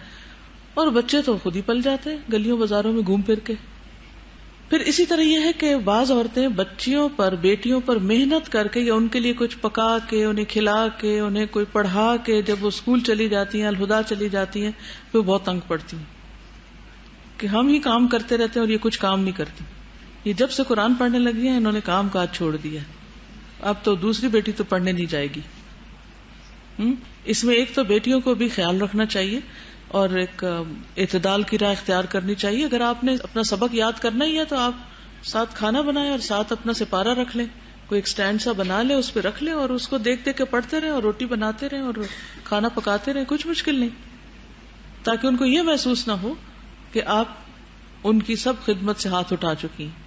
اور بچے تو خود ہی پل جاتے ہیں گلیوں بازاروں میں گھوم پھر کے. پھر اسی طرح یہ ہے کہ بعض عورتیں بچیوں پر بیٹیوں پر محنت کر کے یا ان کے لیے کچھ پکا کے انہیں کھلا کے انہیں کوئی پڑھا کے جب وہ اسکول چلی جاتی ہیں، الہدا چلی جاتی ہیں، تو وہ بہت تنگ پڑتی ہیں کہ ہم ہی کام کرتے رہتے ہیں اور یہ کچھ کام نہیں کرتی. یہ جب سے قرآن پڑھنے لگی ہیں انہوں نے کام کاج چھوڑ دیا. اب تو دوسری بیٹی تو پڑھنے نہیں جائے گی. اس میں ایک تو بیٹیوں کو بھی خیال رکھنا چاہیے اور ایک اعتدال کی راہ اختیار کرنی چاہیے. اگر آپ نے اپنا سبق یاد کرنا ہی ہے تو آپ ساتھ کھانا بنائیں اور ساتھ اپنا سپارہ رکھ لیں، کوئی ایک سٹینڈ سا بنا لیں، اس پہ رکھ لیں اور اس کو دیکھ دیکھ کے پڑھتے رہیں اور روٹی بناتے رہیں اور کھانا پکاتے رہیں. کچھ مشکل نہیں، تاکہ ان کو یہ محسوس نہ ہو کہ آپ ان کی سب خدمت سے ہاتھ اٹھا چکی ہیں.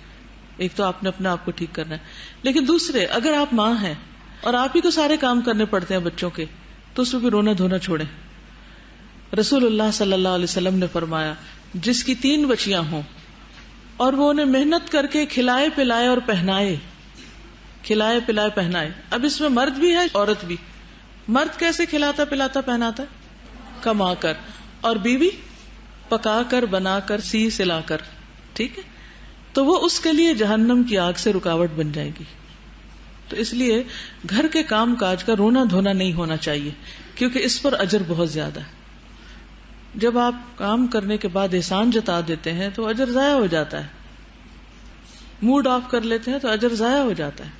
ایک تو آپ نے اپنے آپ کو ٹھیک کرنا ہے، لیکن دوسرے اگر آپ ماں ہیں اور آپ ہی کو سارے کام کرنے پڑتے ہیں بچوں کے تو اس میں بھی رونا دھونا چھوڑیں. رسول اللہ صلی اللہ علیہ وسلم نے فرمایا جس کی 3 بچیاں ہوں اور وہ انہیں محنت کر کے کھلائے پلائے اور پہنائے، کھلائے پلائے پہنائے. اب اس میں مرد بھی ہے عورت بھی. مرد کیسے کھلاتا پلاتا پہناتا؟ کما کر، اور بیوی پکا کر بنا کر سی سلا کر. ٹھیک ہے، تو وہ اس کے لیے جہنم کی آگ سے رکاوٹ بن جائے گی. تو اس لیے گھر کے کام کاج کا رونا دھونا نہیں ہونا چاہیے، کیونکہ اس پر اجر بہت زیادہ ہے. جب آپ کام کرنے کے بعد احسان جتا دیتے ہیں تو اجر ضائع ہو جاتا ہے. موڈ آف کر لیتے ہیں تو اجر ضائع ہو جاتا ہے.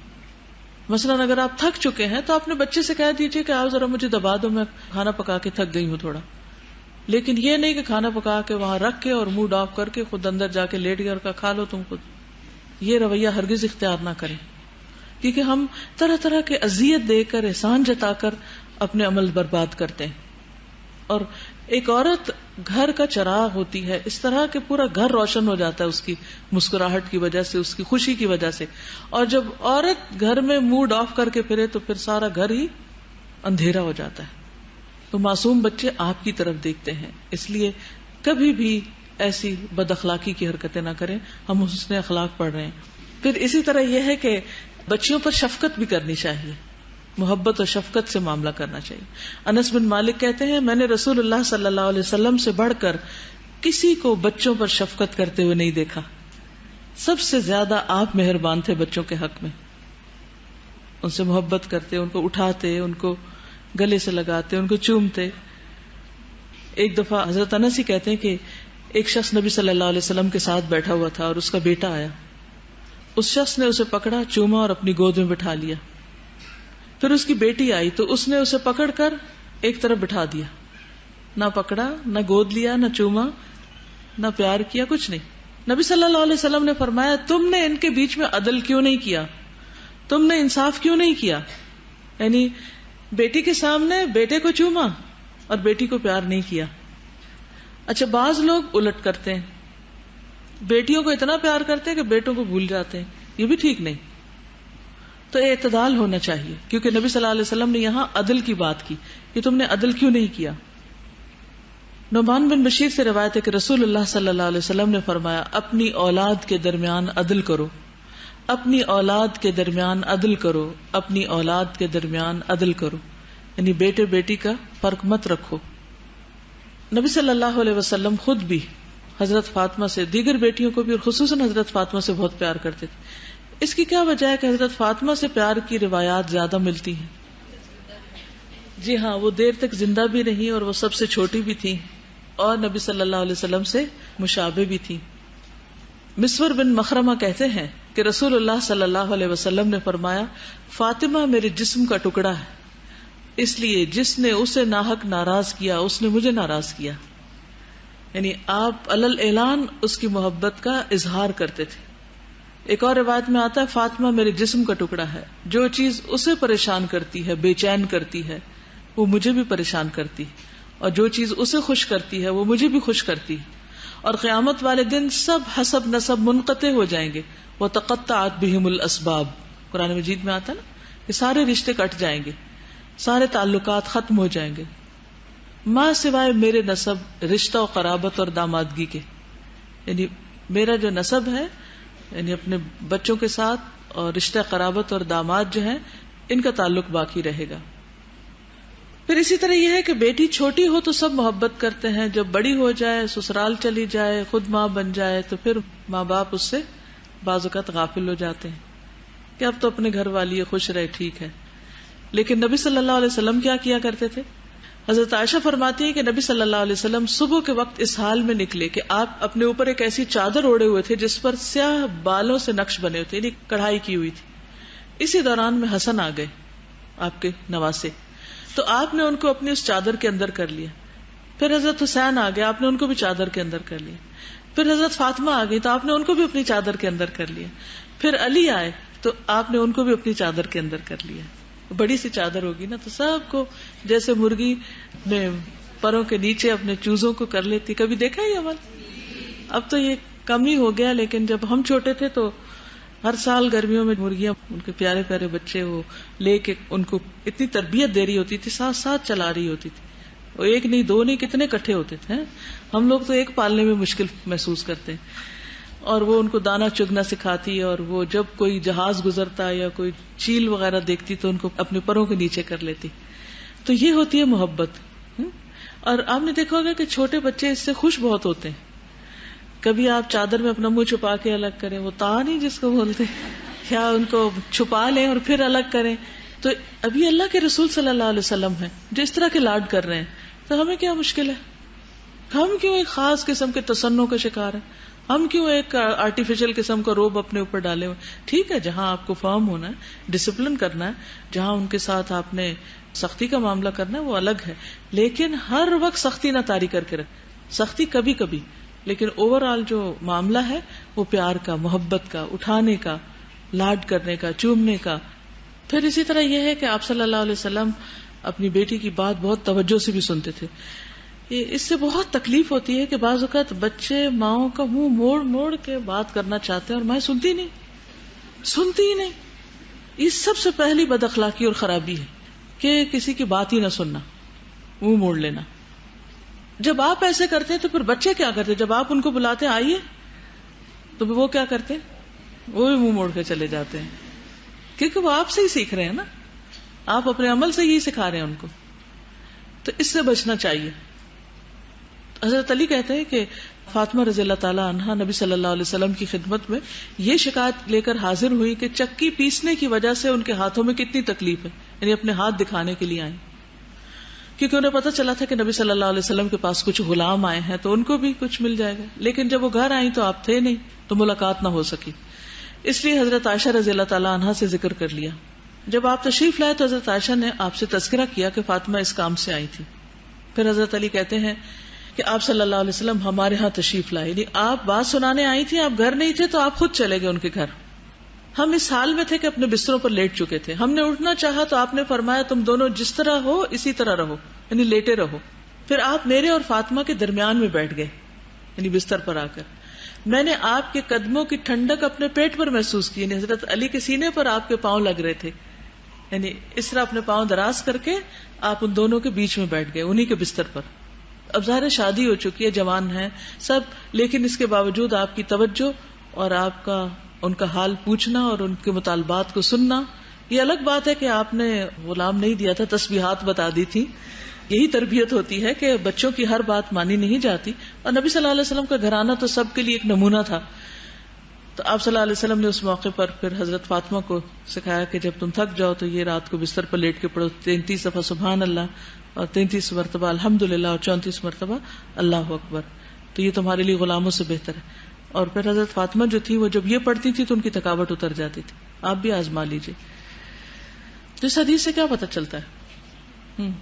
مثلاً اگر آپ تھک چکے ہیں تو اپنے بچے سے کہہ دیجئے کہ آپ ذرا مجھے دبا دو، میں کھانا پکا کے تھک گئی ہوں تھوڑا. لیکن یہ نہیں کہ کھانا پکا کے وہاں رکھ کے اور موڈ آف کر کے خود اندر جا کے لیٹ گیا اور کہا کھا لو تم خود. یہ رویہ ہرگز اختیار نہ کریں، کیونکہ ہم طرح طرح کے اذیت دے کر احسان جتا کر اپنے عمل برباد کرتے ہیں. اور ایک عورت گھر کا چراغ ہوتی ہے، اس طرح کہ پورا گھر روشن ہو جاتا ہے اس کی مسکراہٹ کی وجہ سے، اس کی خوشی کی وجہ سے. اور جب عورت گھر میں موڈ آف کر کے پھرے تو پھر سارا گھر ہی اندھیرا ہو جاتا ہے. تو معصوم بچے آپ کی طرف دیکھتے ہیں، اس لیے کبھی بھی ایسی بد اخلاقی کی حرکتیں نہ کریں. ہم حسن اخلاق پڑھ رہے ہیں. پھر اسی طرح یہ ہے کہ بچیوں پر شفقت بھی کرنی چاہیے. محبت اور شفقت سے معاملہ کرنا چاہیے. انس بن مالک کہتے ہیں میں نے رسول اللہ صلی اللہ علیہ وسلم سے بڑھ کر کسی کو بچوں پر شفقت کرتے ہوئے نہیں دیکھا. سب سے زیادہ آپ مہربان تھے بچوں کے حق میں. ان سے محبت کرتے، ان کو اٹھاتے، ان کو گلے سے لگاتے، ان کو چومتے. ایک دفعہ حضرت انس ہی کہتے ہیں کہ ایک شخص نبی صلی اللہ علیہ وسلم کے ساتھ بیٹھا ہوا تھا اور اس کا بیٹا آیا. اس شخص نے اسے پکڑا، چوما اور اپنی گود میں بٹھا لیا. پھر اس کی بیٹی آئی تو اس نے اسے پکڑ کر ایک طرف بٹھا دیا. نہ پکڑا، نہ گود لیا، نہ چوما، نہ پیار کیا، کچھ نہیں. نبی صلی اللہ علیہ وسلم نے فرمایا تم نے ان کے بیچ میں عدل کیوں نہیں کیا؟ تم نے انصاف کیوں نہیں کیا؟ یعنی بیٹی کے سامنے بیٹے کو چوما اور بیٹی کو پیار نہیں کیا. اچھا، بعض لوگ الٹ کرتے ہیں، بیٹیوں کو اتنا پیار کرتے ہیں کہ بیٹوں کو بھول جاتے ہیں. یہ بھی ٹھیک نہیں. تو اعتدال ہونا چاہیے، کیونکہ نبی صلی اللہ علیہ وسلم نے یہاں عدل کی بات کی کہ تم نے عدل کیوں نہیں کیا. نعمان بن بشیر سے روایت ہے کہ رسول اللہ صلی اللہ علیہ وسلم نے فرمایا اپنی اولاد کے درمیان عدل کرو، اپنی اولاد کے درمیان عدل کرو، اپنی اولاد کے درمیان عدل کرو. یعنی بیٹے بیٹی کا فرق مت رکھو. نبی صلی اللہ علیہ وسلم خود بھی حضرت فاطمہ سے، دیگر بیٹیوں کو بھی اور خصوصاً حضرت فاطمہ سے بہت پیار کرتے تھے. اس کی کیا وجہ ہے کہ حضرت فاطمہ سے پیار کی روایات زیادہ ملتی ہیں؟ جی ہاں، وہ دیر تک زندہ بھی رہی اور وہ سب سے چھوٹی بھی تھی اور نبی صلی اللہ علیہ وسلم سے مشابہ بھی تھی. مسور بن مخرمہ کہتے ہیں کہ رسول اللہ صلی اللہ علیہ وسلم نے فرمایا فاطمہ میرے جسم کا ٹکڑا ہے، اس لیے جس نے اسے ناحق ناراض کیا اس نے مجھے ناراض کیا. یعنی آپ علل اعلان اس کی محبت کا اظہار کرتے تھے. ایک اور روایت میں آتا ہے فاطمہ میرے جسم کا ٹکڑا ہے، جو چیز اسے پریشان کرتی ہے، بے چین کرتی ہے، وہ مجھے بھی پریشان کرتی، اور جو چیز اسے خوش کرتی ہے وہ مجھے بھی خوش کرتی. اور قیامت والے دن سب حسب نسب منقطع ہو جائیں گے. وتقطعت بہم الاسباب، قرآن مجید میں آتا ہے نا کہ سارے رشتے کٹ جائیں گے، سارے تعلقات ختم ہو جائیں گے، ماں سوائے میرے نسب، رشتہ و قرابت اور دامادگی کے. یعنی میرا جو نسب ہے، یعنی اپنے بچوں کے ساتھ، اور رشتہ قرابت اور داماد جو ہیں ان کا تعلق باقی رہے گا. پھر اسی طرح یہ ہے کہ بیٹی چھوٹی ہو تو سب محبت کرتے ہیں، جب بڑی ہو جائے، سسرال چلی جائے، خود ماں بن جائے تو پھر ماں باپ اس سے بعض اوقات غافل ہو جاتے ہیں کہ اب تو اپنے گھر والی ہے، خوش رہے، ٹھیک ہے. لیکن نبی صلی اللہ علیہ وسلم کیا کرتے تھے؟ حضرت عائشہ فرماتی ہے کہ نبی صلی اللہ علیہ وسلم صبح کے وقت اس حال میں نکلے کہ آپ اپنے اوپر ایک ایسی چادر اوڑے ہوئے تھے جس پر سیاہ بالوں سے نقش بنے ہوئے تھے، یعنی کڑھائی کی ہوئی تھی. اسی دوران میں حسن آ گئے، آپ کے نواسے، تو آپ نے ان کو اپنی اس چادر کے اندر کر لیا. پھر حضرت حسین آ گئے، آپ نے ان کو بھی چادر کے اندر کر لیا. پھر حضرت فاطمہ آ گئی تو آپ نے ان کو بھی اپنی چادر کے اندر کر لیا. پھر علی آئے تو آپ نے ان کو بھی اپنی چادر کے اندر کر لیا. بڑی سی چادر ہوگی نا تو سب کو، جیسے مرغی اپنے پروں کے نیچے اپنے چوزوں کو کر لیتی. کبھی دیکھا یہ عمل؟ اب تو یہ کم ہی ہو گیا، لیکن جب ہم چھوٹے تھے تو ہر سال گرمیوں میں مرغیاں، ان کے پیارے پیارے بچے وہ لے کے ان کو اتنی تربیت دے رہی ہوتی تھی، ساتھ ساتھ چلا رہی ہوتی تھی. وہ ایک نہیں، دو نہیں، کتنے اکٹھے ہوتے تھے. ہم لوگ تو ایک پالنے میں مشکل محسوس کرتے ہیں. اور وہ ان کو دانا چگنا سکھاتی، اور وہ جب کوئی جہاز گزرتا یا کوئی چیل وغیرہ دیکھتی تو ان کو اپنے پروں کے نیچے کر لیتی. تو یہ ہوتی ہے محبت. اور آپ نے دیکھا ہوگا کہ چھوٹے بچے اس سے خوش بہت ہوتے ہیں. کبھی آپ چادر میں اپنا منہ چھپا کے الگ کریں، وہ تا نہیں جس کو بولتے، یا ان کو چھپا لیں اور پھر الگ کریں. تو ابھی اللہ کے رسول صلی اللہ علیہ وسلم ہیں جو اس طرح کے لاڈ کر رہے ہیں، تو ہمیں کیا مشکل ہے؟ ہم کیوں ایک خاص قسم کے تسنوں کا شکار ہیں؟ ہم کیوں ایک آرٹیفیشل قسم کا روب اپنے اوپر ڈالے ہوئے؟ ٹھیک ہے، جہاں آپ کو فرم ہونا ہے، ڈسپلن کرنا ہے، جہاں ان کے ساتھ آپ نے سختی کا معاملہ کرنا ہے، وہ الگ ہے. لیکن ہر وقت سختی نہ طاری کر کے رکھ، سختی کبھی کبھی، لیکن اوور آل جو معاملہ ہے وہ پیار کا، محبت کا، اٹھانے کا، لاڈ کرنے کا، چومنے کا. پھر اسی طرح یہ ہے کہ آپ صلی اللہ علیہ وسلم اپنی بیٹی کی بات بہت توجہ سے بھی سنتے تھے. اس سے بہت تکلیف ہوتی ہے کہ بعض اوقات بچے ماؤں کا منہ موڑ موڑ کے بات کرنا چاہتے ہیں اور مائیں سنتی ہی نہیں. یہ سب سے پہلی بد اخلاقی اور خرابی ہے کہ کسی کی بات ہی نہ سننا، منہ موڑ لینا. جب آپ ایسے کرتے ہیں تو پھر بچے کیا کرتے ہیں؟ جب آپ ان کو بلاتے ہیں آئیے، تو وہ کیا کرتے ہیں؟ وہ بھی منہ موڑ کے چلے جاتے ہیں، کیونکہ وہ آپ سے ہی سیکھ رہے ہیں نا. آپ اپنے عمل سے یہی سکھا رہے ہیں ان کو. تو اس سے بچنا چاہیے. حضرت علی کہتے ہیں کہ فاطمہ رضی اللہ تعالی عنہا نبی صلی اللہ علیہ وسلم کی خدمت میں یہ شکایت لے کر حاضر ہوئی کہ چکی پیسنے کی وجہ سے ان کے ہاتھوں میں کتنی تکلیف ہے. یعنی اپنے ہاتھ دکھانے کے لیے آئیں, کیونکہ انہیں پتا چلا تھا کہ نبی صلی اللہ علیہ وسلم کے پاس کچھ غلام آئے ہیں تو ان کو بھی کچھ مل جائے گا. لیکن جب وہ گھر آئیں تو آپ تھے نہیں, تو ملاقات نہ ہو سکی. اس لیے حضرت عائشہ رضی اللہ تعالی عنہا سے ذکر کر لیا. جب آپ تشریف لائے تو حضرت عائشہ نے آپ سے تذکرہ کیا کہ فاطمہ اس کام سے آئی تھی. پھر حضرت علی کہتے ہیں کہ آپ صلی اللہ علیہ وسلم ہمارے ہاں تشریف لائے, یعنی آپ بات سنانے آئی تھی, آپ گھر نہیں تھے تو آپ خود چلے گئے ان کے گھر. ہم اس حال میں تھے کہ اپنے بستروں پر لیٹ چکے تھے. ہم نے اٹھنا چاہا تو آپ نے فرمایا تم دونوں جس طرح ہو اسی طرح رہو, یعنی لیٹے رہو. پھر آپ میرے اور فاطمہ کے درمیان میں بیٹھ گئے, یعنی بستر پر آ کر. میں نے آپ کے قدموں کی ٹھنڈک اپنے پیٹ پر محسوس کی, یعنی حضرت علی کے سینے پر آپ کے پاؤں لگ رہے تھے. یعنی اس طرح اپنے پاؤں دراز کر کے آپ ان دونوں کے بیچ میں بیٹھ گئے, انہی کے بستر پر. اب ظاہر شادی ہو چکی ہے, جوان ہیں سب, لیکن اس کے باوجود آپ کی توجہ اور آپ کا ان کا حال پوچھنا اور ان کے مطالبات کو سننا. یہ الگ بات ہے کہ آپ نے غلام نہیں دیا تھا, تسبیحات بتا دی تھی. یہی تربیت ہوتی ہے کہ بچوں کی ہر بات مانی نہیں جاتی. اور نبی صلی اللہ علیہ وسلم کا گھرانہ تو سب کے لیے ایک نمونہ تھا. تو آپ صلی اللہ علیہ وسلم نے اس موقع پر پھر حضرت فاطمہ کو سکھایا کہ جب تم تھک جاؤ تو یہ رات کو بستر پر لیٹ کے پڑھو 33 دفعہ سبحان اللہ اور 33 مرتبہ الحمدللہ اور 34 مرتبہ اللہ اکبر. تو یہ تمہارے لیے غلاموں سے بہتر ہے. اور پھر حضرت فاطمہ جو تھی وہ جب یہ پڑھتی تھی تو ان کی تھکاوٹ اتر جاتی تھی. آپ بھی آزما لیجیے. تو اس حدیث سے کیا پتہ چلتا ہے؟ انہیں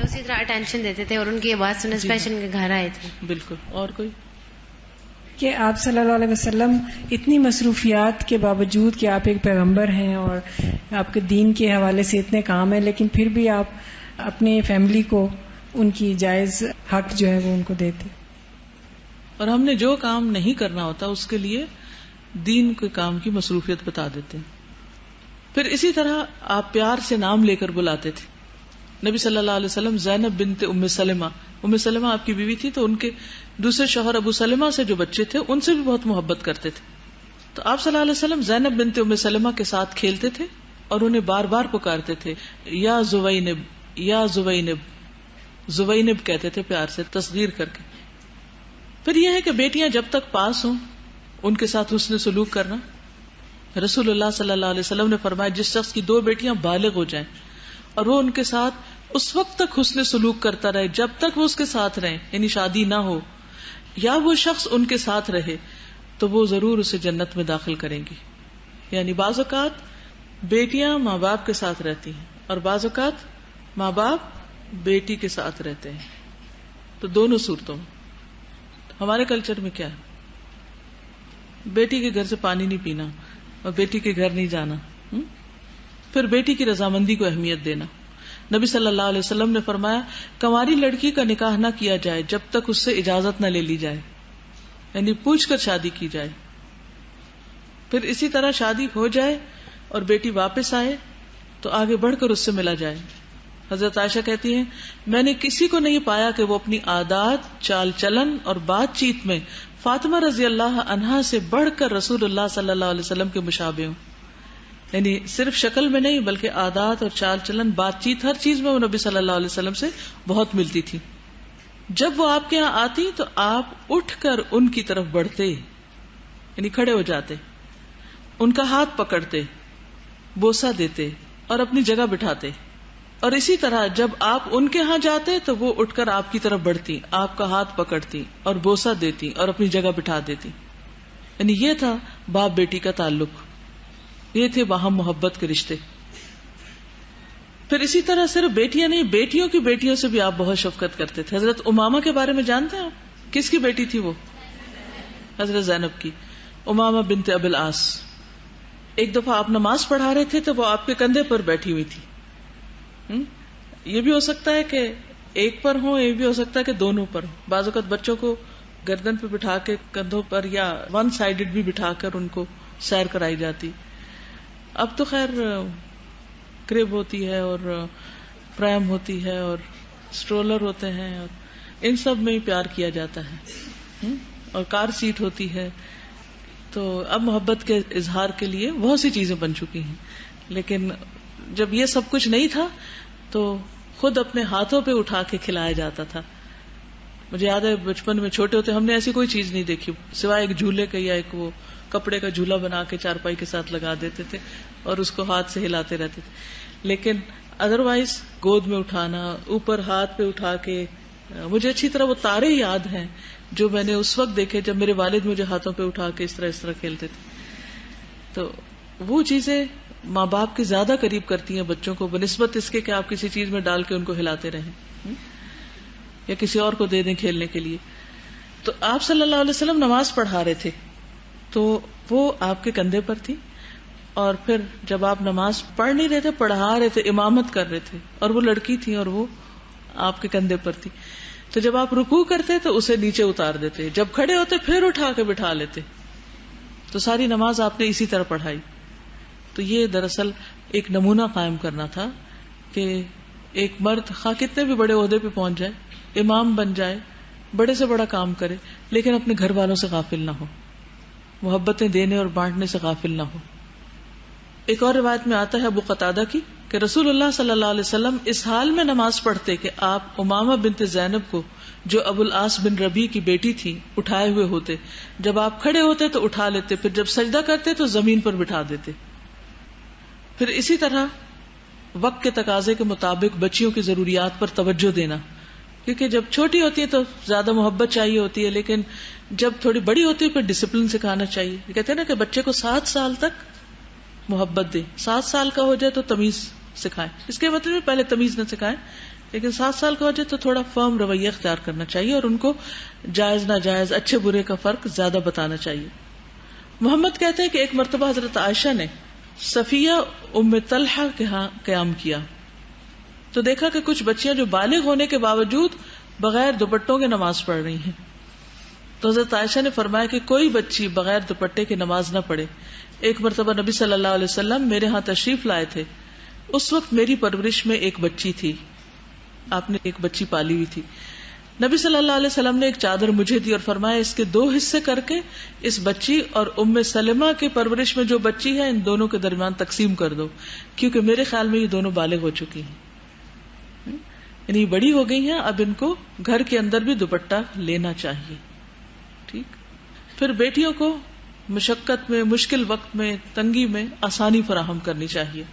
اسی طرح اٹینشن دیتے تھے اور ان کی آواز سننے اسپیشل ان کے گھر آئے تھے. بالکل. اور کوئی کہ آپ صلی اللہ علیہ وسلم اتنی مصروفیات کے باوجود کہ آپ ایک پیغمبر ہیں اور آپ کے دین کے حوالے سے اتنے کام ہیں, لیکن پھر بھی آپ اپنے فیملی کو ان کی جائز حق جو ہے وہ ان کو دیتے. اور ہم نے جو کام نہیں کرنا ہوتا اس کے لیے دین کے کام کی مصروفیت بتا دیتے ہیں. پھر اسی طرح آپ پیار سے نام لے کر بلاتے تھے. نبی صلی اللہ علیہ وسلم زینب بنت ام سلمہ آپ کی بیوی تھی, تو ان کے دوسرے شوہر ابو سلمہ سے جو بچے تھے ان سے بھی بہت محبت کرتے تھے. تو آپ صلی اللہ علیہ وسلم زینب بنت ام سلمہ کے ساتھ کھیلتے تھے اور انہیں بار بار پکارتے تھے, یا زوینب یا زوینب. زوینب کہتے تھے پیار سے, تصغیر کر کے. پھر یہ ہے کہ بیٹیاں جب تک پاس ہوں ان کے ساتھ حسن سلوک کرنا. رسول اللہ صلی اللہ علیہ وسلم نے فرمایا جس شخص کی 2 بیٹیاں بالغ ہو جائیں اور وہ ان کے ساتھ اس وقت تک حسن سلوک کرتا رہے جب تک وہ اس کے ساتھ رہیں, یعنی شادی نہ ہو, یا وہ شخص ان کے ساتھ رہے, تو وہ ضرور اسے جنت میں داخل کریں گی. یعنی بعض اوقات بیٹیاں ماں باپ کے ساتھ رہتی ہیں اور بعض اوقات ماں باپ بیٹی کے ساتھ رہتے ہیں. تو دونوں صورتوں میں ہمارے کلچر میں کیا ہے, بیٹی کے گھر سے پانی نہیں پینا اور بیٹی کے گھر نہیں جانا. پھر بیٹی کی رضامندی کو اہمیت دینا. نبی صلی اللہ علیہ وسلم نے فرمایا کنواری لڑکی کا نکاح نہ کیا جائے جب تک اس سے اجازت نہ لے لی جائے, یعنی پوچھ کر شادی کی جائے. پھر اسی طرح شادی ہو جائے اور بیٹی واپس آئے تو آگے بڑھ کر اس سے ملا جائے. حضرت عائشہ کہتی ہیں میں نے کسی کو نہیں پایا کہ وہ اپنی عادات, چال چلن اور بات چیت میں فاطمہ رضی اللہ عنہا سے بڑھ کر رسول اللہ صلی اللہ علیہ وسلم کے مشابہ ہوں. یعنی صرف شکل میں نہیں بلکہ عادات اور چال چلن, بات چیت, ہر چیز میں وہ نبی صلی اللہ علیہ وسلم سے بہت ملتی تھی. جب وہ آپ کے یہاں آتی تو آپ اٹھ کر ان کی طرف بڑھتے, یعنی کھڑے ہو جاتے, ان کا ہاتھ پکڑتے, بوسہ دیتے اور اپنی جگہ بٹھاتے. اور اسی طرح جب آپ ان کے ہاں جاتے تو وہ اٹھ کر آپ کی طرف بڑھتی, آپ کا ہاتھ پکڑتی اور بوسہ دیتی اور اپنی جگہ بٹھا دیتی. یعنی یہ تھا باپ بیٹی کا تعلق, یہ تھے باہم محبت کے رشتے. پھر اسی طرح صرف بیٹیاں نہیں, بیٹیوں کی بیٹیوں سے بھی آپ بہت شفقت کرتے تھے. حضرت امامہ کے بارے میں جانتے ہیں آپ, کس کی بیٹی تھی وہ؟ حضرت زینب کی, امامہ بنت ابی العاص. ایک دفعہ آپ نماز پڑھا رہے تھے تو وہ آپ کے کندھے پر بیٹھی ہوئی تھی. یہ بھی ہو سکتا ہے کہ ایک پر ہو, یہ بھی ہو سکتا ہے کہ دونوں پر ہو. بعض اوقات بچوں کو گردن پہ بٹھا کے کندھوں پر یا ون سائیڈڈ بھی بٹھا کر ان کو سیر کرائی جاتی. اب تو خیر کرب ہوتی ہے اور پریم ہوتی ہے اور سٹرولر ہوتے ہیں اور ان سب میں ہی پیار کیا جاتا ہے, اور کار سیٹ ہوتی ہے. تو اب محبت کے اظہار کے لیے بہت سی چیزیں بن چکی ہیں, لیکن جب یہ سب کچھ نہیں تھا تو خود اپنے ہاتھوں پہ اٹھا کے کھلایا جاتا تھا. مجھے یاد ہے بچپن میں چھوٹے ہوتے ہم نے ایسی کوئی چیز نہیں دیکھی سوائے ایک جھولے کا یا ایک وہ کپڑے کا جھولا بنا کے چارپائی کے ساتھ لگا دیتے تھے اور اس کو ہاتھ سے ہلاتے رہتے تھے. لیکن ادروائز گود میں اٹھانا, اوپر ہاتھ پہ اٹھا کے, مجھے اچھی طرح وہ تارے یاد ہیں جو میں نے اس وقت دیکھے جب میرے والد مجھے ہاتھوں پہ اٹھا کے اس طرح کھیلتے تھے. تو وہ چیزیں ماں باپ کے زیادہ قریب کرتی ہیں بچوں کو بنسبت اس کے کہ آپ کسی چیز میں ڈال کے ان کو ہلاتے رہیں یا کسی اور کو دے دیں کھیلنے کے لیے. تو آپ صلی اللہ علیہ وسلم نماز پڑھا رہے تھے تو وہ آپ کے کندھے پر تھی, اور پھر جب آپ نماز پڑھ نہیں رہے تھے پڑھا رہے تھے, امامت کر رہے تھے, اور وہ لڑکی تھی اور وہ آپ کے کندھے پر تھی. تو جب آپ رکوع کرتے تو اسے نیچے اتار دیتے, جب کھڑے ہوتے پھر اٹھا کے بٹھا لیتے. تو ساری نماز آپ نے اسی طرح پڑھائی. تو یہ دراصل ایک نمونہ قائم کرنا تھا کہ ایک مرد خواہ کتنے بھی بڑے عہدے پہ پہنچ جائے, امام بن جائے, بڑے سے بڑا کام کرے, لیکن اپنے گھر والوں سے غافل نہ ہو, محبتیں دینے اور بانٹنے سے غافل نہ ہو. ایک اور روایت میں آتا ہے ابو قتادہ کی کہ رسول اللہ صلی اللہ علیہ وسلم اس حال میں نماز پڑھتے کہ آپ امامہ بنت زینب کو جو ابو العاص بن ربیع کی بیٹی تھی اٹھائے ہوئے ہوتے, جب آپ کھڑے ہوتے تو اٹھا لیتے, پھر جب سجدہ کرتے تو زمین پر بٹھا دیتے. پھر اسی طرح وقت کے تقاضے کے مطابق بچیوں کی ضروریات پر توجہ دینا, کیونکہ جب چھوٹی ہوتی ہے تو زیادہ محبت چاہیے ہوتی ہے, لیکن جب تھوڑی بڑی ہوتی ہے پھر ڈسپلن سکھانا چاہیے. کہتے ہیں نا کہ بچے کو 7 سال تک محبت دے, 7 سال کا ہو جائے تو تمیز سکھائیں. اس کے مطلب پہلے تمیز نہ سکھائیں, لیکن 7 سال کا ہو جائے تو تھوڑا فرم رویہ اختیار کرنا چاہیے اور ان کو جائز ناجائز اچھے برے کا فرق زیادہ بتانا چاہیے. محمد کہتے ہیں کہ ایک مرتبہ حضرت عائشہ نے صفیہ ام طلحہ کے ہاں قیام کیا تو دیکھا کہ کچھ بچیاں جو بالغ ہونے کے باوجود بغیر دوپٹوں کے نماز پڑھ رہی ہیں. تو حضرت عائشہ نے فرمایا کہ کوئی بچی بغیر دوپٹے کی نماز نہ پڑھے. ایک مرتبہ نبی صلی اللہ علیہ وسلم میرے ہاں تشریف لائے تھے, اس وقت میری پرورش میں ایک بچی تھی, آپ نے ایک بچی پالی ہوئی تھی. نبی صلی اللہ علیہ وسلم نے ایک چادر مجھے دی اور فرمایا اس کے 2 حصے کر کے اس بچی اور ام سلمہ کی پرورش میں جو بچی ہے ان دونوں کے درمیان تقسیم کر دو, کیونکہ میرے خیال میں یہ دونوں بالغ ہو چکی ہیں, یعنی بڑی ہو گئی ہیں, اب ان کو گھر کے اندر بھی دوپٹہ لینا چاہیے. ٹھیک. پھر بیٹیوں کو مشقت میں, مشکل وقت میں, تنگی میں آسانی فراہم کرنی چاہیے.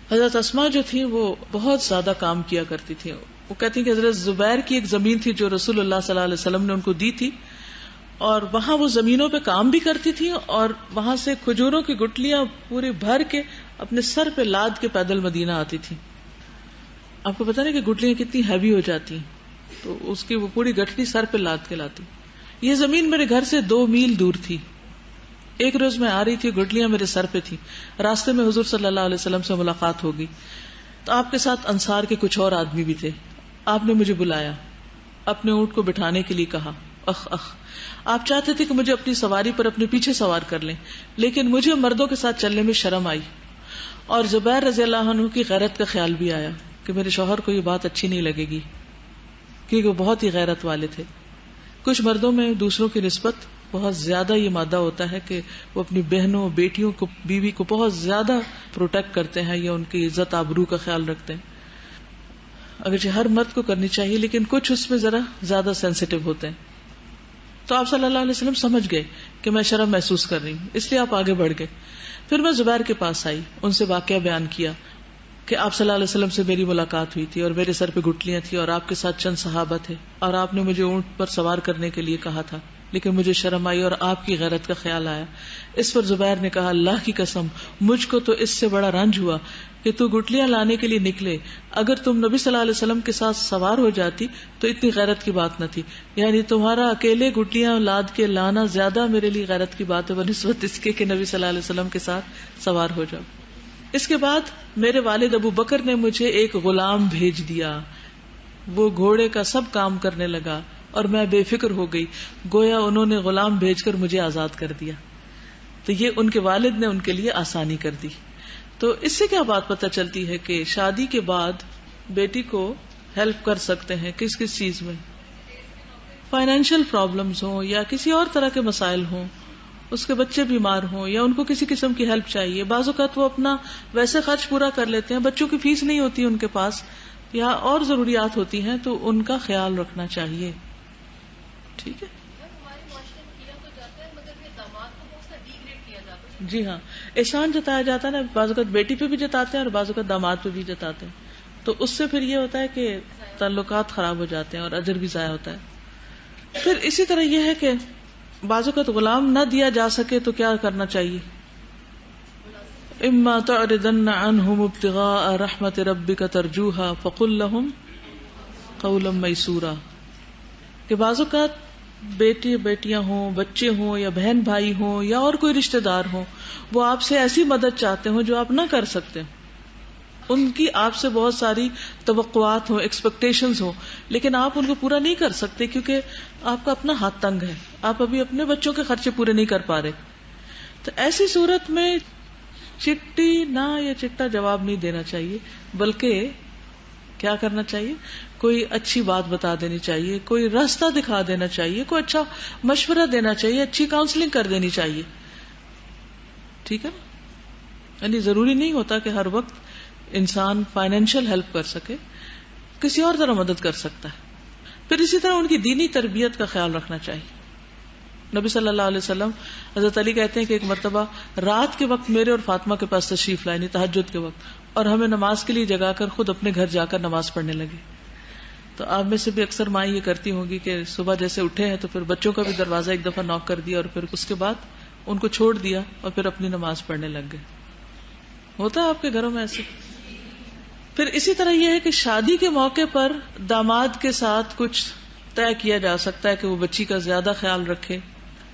حضرت اسماء جو تھی وہ بہت زیادہ کام کیا کرتی تھی. وہ کہتی کہ حضرت زبیر کی ایک زمین تھی جو رسول اللہ صلی اللہ علیہ وسلم نے ان کو دی تھی, اور وہاں وہ زمینوں پہ کام بھی کرتی تھی اور وہاں سے کھجوروں کی گٹلیاں پوری بھر کے اپنے سر پہ لاد کے پیدل مدینہ آتی تھی. آپ کو پتا نہیں کہ گٹلیاں کتنی ہیوی ہو جاتی ہیں, تو اس کی وہ پوری گٹھلی سر پہ لاد کے لاتی. یہ زمین میرے گھر سے 2 میل دور تھی. ایک روز میں آ رہی تھی, گٹلیاں میرے سر پہ تھی. راستے میں حضور صلی اللہ علیہ وسلم سے ملاقات ہوگی تو آپ کے ساتھ انصار کے کچھ اور آدمی بھی تھے. آپ نے مجھے بلایا, اپنے اونٹ کو بٹھانے کے لیے کہا. آپ چاہتے تھے کہ مجھے اپنی سواری پر اپنے پیچھے سوار کر لیں, لیکن مجھے مردوں کے ساتھ چلنے میں شرم آئی, اور زبیر رضی اللہ عنہ کی غیرت کا خیال بھی آیا کہ میرے شوہر کو یہ بات اچھی نہیں لگے گی, کیونکہ وہ بہت ہی غیرت والے تھے. کچھ مردوں میں دوسروں کی نسبت بہت زیادہ یہ مادہ ہوتا ہے کہ وہ اپنی بہنوں, بیٹیوں کو, بیوی کو بہت زیادہ پروٹیکٹ کرتے ہیں یا ان کی عزت آبرو کا خیال رکھتے ہیں. اگرچہ ہر مرد کو کرنی چاہیے, لیکن کچھ اس میں ذرا زیادہ سینسیٹیو ہوتے ہیں. تو آپ صلی اللہ علیہ وسلم سمجھ گئے کہ میں شرم محسوس کر رہی ہوں, اس لیے آپ آگے بڑھ گئے. پھر میں زبیر کے پاس آئی, ان سے واقعہ بیان کیا کہ آپ صلی اللہ علیہ وسلم سے میری ملاقات ہوئی تھی اور میرے سر پہ گٹلیاں تھی اور آپ کے ساتھ چند صحابہ تھے, اور آپ نے مجھے اونٹ پر سوار کرنے کے لیے کہا تھا, لیکن مجھے شرم آئی اور آپ کی غیرت کا خیال آیا. اس پر زبیر نے کہا, اللہ کی قسم مجھ کو تو اس سے بڑا رنج ہوا کہ تو گٹلیاں لانے کے لیے نکلے, اگر تم نبی صلی اللہ علیہ وسلم کے ساتھ سوار ہو جاتی تو اتنی غیرت کی بات نہ تھی. یعنی تمہارا اکیلے گٹلیاں لاد کے لانا زیادہ میرے لیے غیرت کی بات ہے بنسبت اس کے کہ نبی صلی اللہ علیہ وسلم کے ساتھ سوار ہو جاؤ. اس کے بعد میرے والد ابو بکر نے مجھے ایک غلام بھیج دیا, وہ گھوڑے کا سب کام کرنے لگا اور میں بے فکر ہو گئی, گویا انہوں نے غلام بھیج کر مجھے آزاد کر دیا. تو یہ ان کے والد نے ان کے لیے آسانی کر دی. تو اس سے کیا بات پتہ چلتی ہے کہ شادی کے بعد بیٹی کو ہیلپ کر سکتے ہیں کس کس چیز میں, فائنینشیل پرابلمز ہوں یا کسی اور طرح کے مسائل ہوں, اس کے بچے بیمار ہوں یا ان کو کسی قسم کی ہیلپ چاہیے. بعض اوقات وہ اپنا ویسے خرچ پورا کر لیتے ہیں, بچوں کی فیس نہیں ہوتی ان کے پاس یا اور ضروریات ہوتی ہیں, تو ان کا خیال رکھنا چاہیے. ٹھیک ہے. جی ہاں, احسان جتایا جاتا ہے نا, بعض اوقات بیٹی پہ بھی جتاتے ہیں اور بعض اوقات داماد پہ بھی جتاتے ہیں, تو اس سے پھر یہ ہوتا ہے کہ تعلقات خراب ہو جاتے ہیں اور اجر بھی ضائع ہوتا ہے. پھر اسی طرح یہ ہے کہ بعض اوقات غلام نہ دیا جا سکے تو کیا کرنا چاہیے؟ اما تعرضن عنهم ابتغاء رحمت ربک ترجوها فقل لهم قولا میسورا. کہ بعض اوقات بیٹے بیٹیاں ہوں, بچے ہوں یا بہن بھائی ہوں یا اور کوئی رشتہ دار ہوں, وہ آپ سے ایسی مدد چاہتے ہوں جو آپ نہ کر سکتے. ان کی آپ سے بہت ساری توقعات ہوں, ایکسپیکٹیشنز ہوں, لیکن آپ ان کو پورا نہیں کر سکتے کیونکہ آپ کا اپنا ہاتھ تنگ ہے, آپ ابھی اپنے بچوں کے خرچے پورے نہیں کر پا رہے. تو ایسی صورت میں چٹی نہ یا چٹا جواب نہیں دینا چاہیے, بلکہ کیا کرنا چاہیے؟ کوئی اچھی بات بتا دینی چاہیے, کوئی راستہ دکھا دینا چاہیے, کوئی اچھا مشورہ دینا چاہیے, اچھی کاؤنسلنگ کر دینی چاہیے. ٹھیک ہے نا. یعنی ضروری نہیں ہوتا کہ ہر وقت انسان فائنینشیل ہیلپ کر سکے, کسی اور طرح مدد کر سکتا ہے. پھر اسی طرح ان کی دینی تربیت کا خیال رکھنا چاہیے. نبی صلی اللہ علیہ وسلم, حضرت علی کہتے ہیں کہ ایک مرتبہ رات کے وقت میرے اور فاطمہ کے پاس تشریف لائے, یعنی تہجد کے وقت, اور ہمیں نماز کے لیے جگا کر خود اپنے گھر جا کر نماز پڑھنے لگے. تو آپ میں سے بھی اکثر ماں یہ کرتی ہوں گی کہ صبح جیسے اٹھے ہیں تو پھر بچوں کا بھی دروازہ ایک دفعہ نوک کر دیا اور پھر اس کے بعد ان کو چھوڑ دیا اور پھر اپنی نماز پڑھنے لگ گئے. ہوتا ہے آپ کے گھروں میں ایسے؟ پھر اسی طرح یہ ہے کہ شادی کے موقع پر داماد کے ساتھ کچھ طے کیا جا سکتا ہے کہ وہ بچی کا زیادہ خیال رکھے.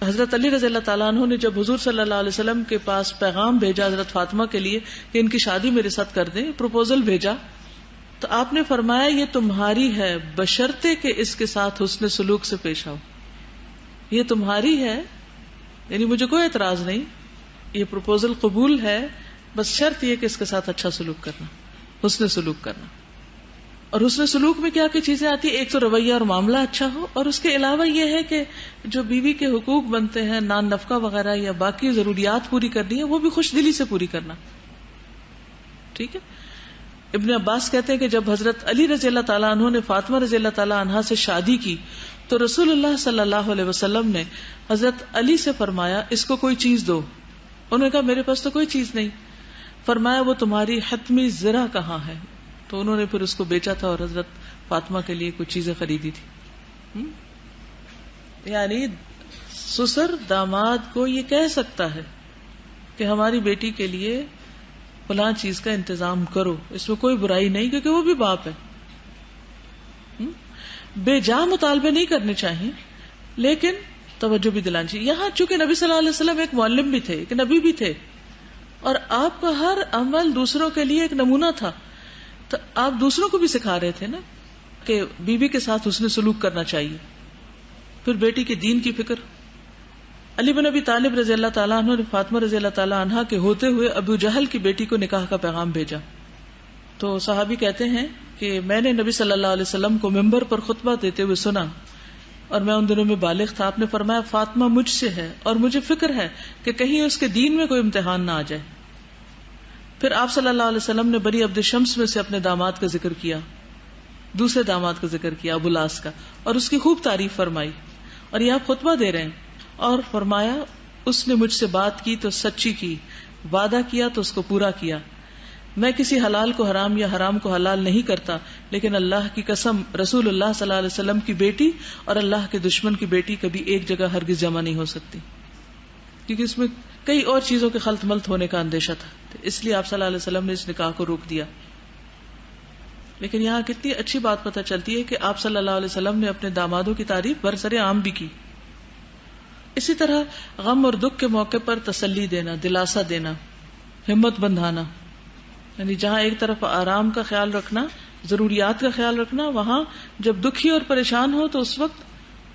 حضرت علی رضی اللہ تعالیٰ عنہ نے جب حضور صلی اللہ علیہ وسلم کے پاس پیغام بھیجا حضرت فاطمہ کے لیے کہ ان کی شادی میرے ساتھ کر دیں, پروپوزل بھیجا, تو آپ نے فرمایا یہ تمہاری ہے بشرطے کہ اس کے ساتھ حسن سلوک سے پیش آؤ. یہ تمہاری ہے, یعنی مجھے کوئی اعتراض نہیں, یہ پروپوزل قبول ہے, بس شرط یہ کہ اس کے ساتھ اچھا سلوک کرنا, حسن سلوک کرنا. اور حسن سلوک میں کیا کی چیزیں آتی ہیں؟ ایک تو رویہ اور معاملہ اچھا ہو, اور اس کے علاوہ یہ ہے کہ جو بیوی کے حقوق بنتے ہیں, نان نفقہ وغیرہ یا باقی ضروریات پوری کرنی ہے, وہ بھی خوش دلی سے پوری کرنا. ٹھیک ہے. ابن عباس کہتے ہیں کہ جب حضرت علی رضی اللہ تعالیٰ عنہ نے فاطمہ رضی اللہ تعالیٰ عنہا سے شادی کی تو رسول اللہ صلی اللہ علیہ وسلم نے حضرت علی سے فرمایا اس کو کوئی چیز دو. انہوں نے کہا میرے پاس تو کوئی چیز نہیں. فرمایا وہ تمہاری حتمی زرہ کہاں ہے؟ تو انہوں نے پھر اس کو بیچا تھا اور حضرت فاطمہ کے لیے کچھ چیزیں خریدی تھی. یعنی سسر داماد کو یہ کہہ سکتا ہے کہ ہماری بیٹی کے لیے فلاں چیز کا انتظام کرو, اس میں کوئی برائی نہیں, کیونکہ وہ بھی باپ ہے. بے جا مطالبے نہیں کرنے چاہیے, لیکن توجہ بھی دلانی چاہیے. یہاں چونکہ نبی صلی اللہ علیہ وسلم ایک معلم بھی تھے, ایک نبی بھی تھے, اور آپ کا ہر عمل دوسروں کے لیے ایک نمونہ تھا, تو آپ دوسروں کو بھی سکھا رہے تھے نا کہ بیوی کے ساتھ حسن سلوک کرنا چاہیے. پھر بیٹی کے دین کی فکر. علی بن ابی طالب رضی اللہ تعالیٰ عنہ نے فاطمہ رضی اللہ تعالیٰ عنہا کے ہوتے ہوئے ابو جہل کی بیٹی کو نکاح کا پیغام بھیجا. تو صحابی کہتے ہیں کہ میں نے نبی صلی اللہ علیہ وسلم کو ممبر پر خطبہ دیتے ہوئے سنا, اور میں ان دنوں میں بالغ تھا. آپ نے فرمایا فاطمہ مجھ سے ہے اور مجھے فکر ہے کہ کہیں اس کے دین میں کوئی امتحان نہ آ جائے. پھر آپ صلی اللہ علیہ وسلم نے بنی عبد شمس میں سے اپنے داماد کا ذکر کیا, دوسرے داماد کا ذکر کیا ابو لاس کا, اور اس کی خوب تعریف فرمائی. اور یہ آپ خطبہ دے رہے ہیں, اور فرمایا اس نے مجھ سے بات کی تو سچی کی, وعدہ کیا تو اس کو پورا کیا. میں کسی حلال کو حرام یا حرام کو حلال نہیں کرتا, لیکن اللہ کی قسم رسول اللہ صلی اللہ علیہ وسلم کی بیٹی اور اللہ کے دشمن کی بیٹی کبھی ایک جگہ ہرگز جمع نہیں ہو سکتی, کیونکہ اس میں کئی اور چیزوں کے خلط ملط ہونے کا اندیشہ تھا. اس لیے آپ صلی اللہ علیہ وسلم نے اس نکاح کو روک دیا. لیکن یہاں کتنی اچھی بات پتہ چلتی ہے کہ آپ صلی اللہ علیہ وسلم نے اپنے دامادوں کی تعریف برسر عام بھی کی. اسی طرح غم اور دکھ کے موقع پر تسلی دینا, دلاسا دینا, ہمت بندھانا, یعنی جہاں ایک طرف آرام کا خیال رکھنا, ضروریات کا خیال رکھنا, وہاں جب دکھی اور پریشان ہو تو اس وقت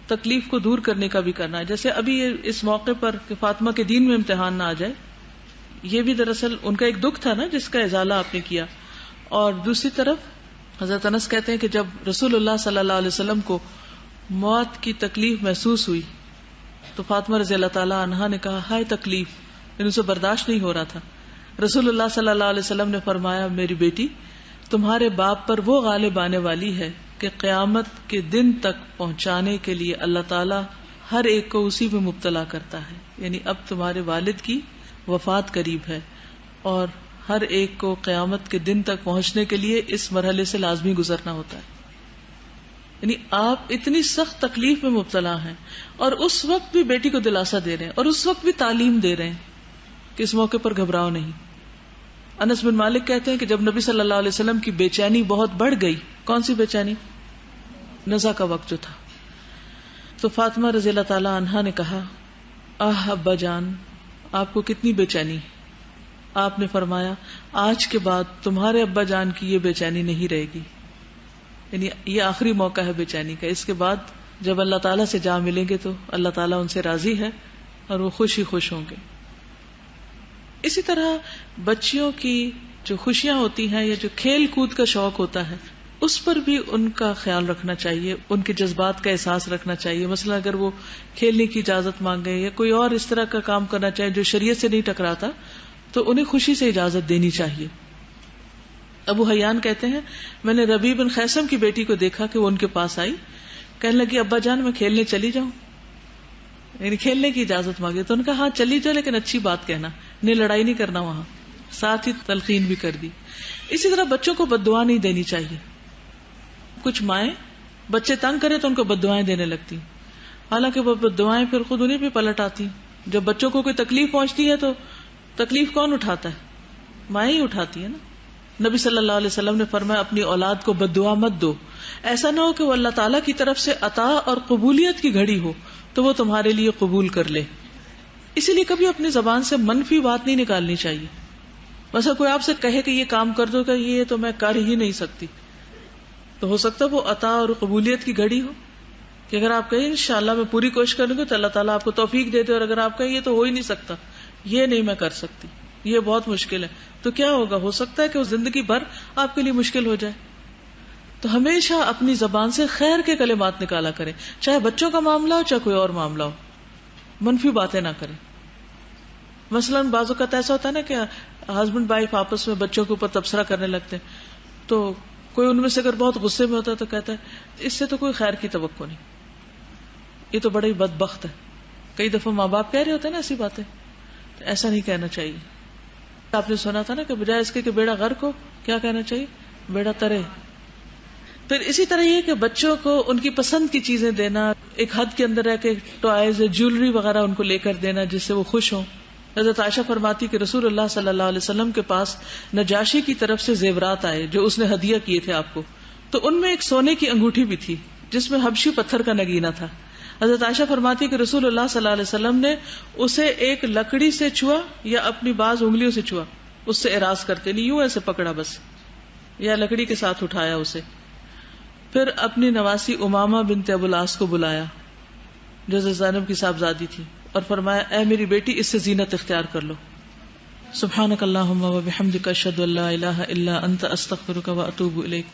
تکلیف کو دور کرنے کا بھی کرنا ہے. جیسے ابھی اس موقع پر کہ فاطمہ کے دین میں امتحان نہ آ جائے, یہ بھی دراصل ان کا ایک دکھ تھا نا جس کا ازالہ آپ نے کیا. اور دوسری طرف حضرت انس کہتے ہیں کہ جب رسول اللہ صلی اللہ علیہ وسلم کو موت کی تکلیف محسوس ہوئی تو فاطمہ رضی اللہ تعالی عنہا نے کہا ہائے تکلیف، ان سے برداشت نہیں ہو رہا تھا. رسول اللہ صلی اللہ علیہ وسلم نے فرمایا میری بیٹی تمہارے باپ پر وہ غالب آنے والی ہے کہ قیامت کے دن تک پہنچانے کے لیے اللہ تعالی ہر ایک کو اسی میں مبتلا کرتا ہے. یعنی اب تمہارے والد کی وفات قریب ہے اور ہر ایک کو قیامت کے دن تک پہنچنے کے لیے اس مرحلے سے لازمی گزرنا ہوتا ہے. یعنی آپ اتنی سخت تکلیف میں مبتلا ہیں اور اس وقت بھی بیٹی کو دلاسا دے رہے ہیں اور اس وقت بھی تعلیم دے رہے ہیں کہ اس موقع پر گھبراؤ نہیں. انس بن مالک کہتے ہیں کہ جب نبی صلی اللہ علیہ وسلم کی بے چینی بہت بڑھ گئی، کون سی بے چینی؟ نزا کا وقت جو تھا، تو فاطمہ رضی اللہ تعالی عنہا نے کہا آہ ابا جان آپ کو کتنی بے چینی. آپ نے فرمایا آج کے بعد تمہارے ابا جان کی یہ بے چینی نہیں رہے گی. یعنی یہ آخری موقع ہے بے چینی کا، اس کے بعد جب اللہ تعالیٰ سے جا ملیں گے تو اللہ تعالیٰ ان سے راضی ہے اور وہ خوش ہی خوش ہوں گے. اسی طرح بچیوں کی جو خوشیاں ہوتی ہیں یا جو کھیل کود کا شوق ہوتا ہے اس پر بھی ان کا خیال رکھنا چاہیے، ان کے جذبات کا احساس رکھنا چاہیے. مثلا اگر وہ کھیلنے کی اجازت مانگے یا کوئی اور اس طرح کا کام کرنا چاہے جو شریعت سے نہیں ٹکراتا تو انہیں خوشی سے اجازت دینی چاہیے. ابو حیان کہتے ہیں میں نے ربیع بن خیثم کی بیٹی کو دیکھا کہ وہ ان کے پاس آئی، کہنے لگی ابا جان میں کھیلنے چلی جاؤں، یعنی کھیلنے کی اجازت مانگی. تو ان کا ہاں چلی جاؤ لیکن اچھی بات کہنا، انہیں لڑائی نہیں کرنا وہاں. ساتھ ہی تلقین بھی کر دی. اسی طرح بچوں کو بد دعا نہیں دینی چاہیے. کچھ مائیں بچے تنگ کرے تو ان کو بد دعائیں دینے لگتی، حالانکہ وہ بد دعائیں پھر خود انہیں پہ پلٹ آتی. جب بچوں کو کوئی تکلیف پہنچتی ہے تو تکلیف کون اٹھاتا ہے؟ مائیں ہی اٹھاتی ہے نا. نبی صلی اللہ علیہ وسلم نے فرمایا اپنی اولاد کو بد دعا مت دو، ایسا نہ ہو کہ وہ اللہ تعالیٰ کی طرف سے عطا اور قبولیت کی گھڑی ہو تو وہ تمہارے لیے قبول کر لے. اسی لیے کبھی اپنی زبان سے منفی بات نہیں نکالنی چاہیے. مثلا کوئی آپ سے کہے کہ یہ کام کر دو کہ یہ تو میں کر ہی نہیں سکتی، تو ہو سکتا ہے وہ عطا اور قبولیت کی گھڑی ہو کہ اگر آپ کہیں انشاءاللہ میں پوری کوشش کروں گی تو اللہ تعالیٰ آپ کو توفیق دے دے، اور اگر آپ کہیں یہ تو ہو ہی نہیں سکتا، یہ نہیں میں کر سکتی، یہ بہت مشکل ہے، تو کیا ہوگا؟ ہو سکتا ہے کہ وہ زندگی بھر آپ کے لیے مشکل ہو جائے. تو ہمیشہ اپنی زبان سے خیر کے کلمات نکالا کریں، چاہے بچوں کا معاملہ ہو چاہے کوئی اور معاملہ ہو. منفی باتیں نہ کریں. مثلاً بعض اوقات ایسا ہوتا ہے نا کہ ہسبینڈ وائف آپس میں بچوں کے اوپر تبصرہ کرنے لگتے ہیں، تو کوئی ان میں سے اگر بہت غصے میں ہوتا ہے تو کہتا ہے اس سے تو کوئی خیر کی توقع نہیں، یہ تو بڑا ہی بدبخت ہے. کئی دفعہ ماں باپ کہہ رہے ہوتے ہیں نا ایسی باتیں، تو ایسا نہیں کہنا چاہیے. آپ نے سنا تھا نا کہ بجائے اس کے کہ بیڑا غرق ہو، کیا کہنا چاہیے؟ بیڑا ترے. پھر اسی طرح یہ کہ بچوں کو ان کی پسند کی چیزیں دینا، ایک حد کے اندر رہ کے ٹوائز جیولری وغیرہ ان کو لے کر دینا جس سے وہ خوش ہوں. حضرت عائشہ فرماتی کہ رسول اللہ صلی اللہ علیہ وسلم کے پاس نجاشی کی طرف سے زیورات آئے جو اس نے ہدیہ کیے تھے آپ کو، تو ان میں ایک سونے کی انگوٹھی بھی تھی جس میں حبشی پتھر کا نگینہ تھا. حضرت عائشہ فرماتی کہ رسول اللہ صلی اللہ علیہ وسلم نے اسے ایک لکڑی سے چھوا یا اپنی بعض انگلیوں سے چھوا، اس سے اعراض کرتے نہیں، یوں ایسے پکڑا بس، یا لکڑی کے ساتھ اٹھایا اسے. پھر اپنی نواسی امامہ بنت ابو العاص کو بلایا جو زینب کی صاحبزادی تھی، اور فرمایا اے میری بیٹی اس سے زینت اختیار کر لو. سبحانک اللہم و بحمدک اشہد ان لا الہ الا انت استغفرک و اتوب الیک.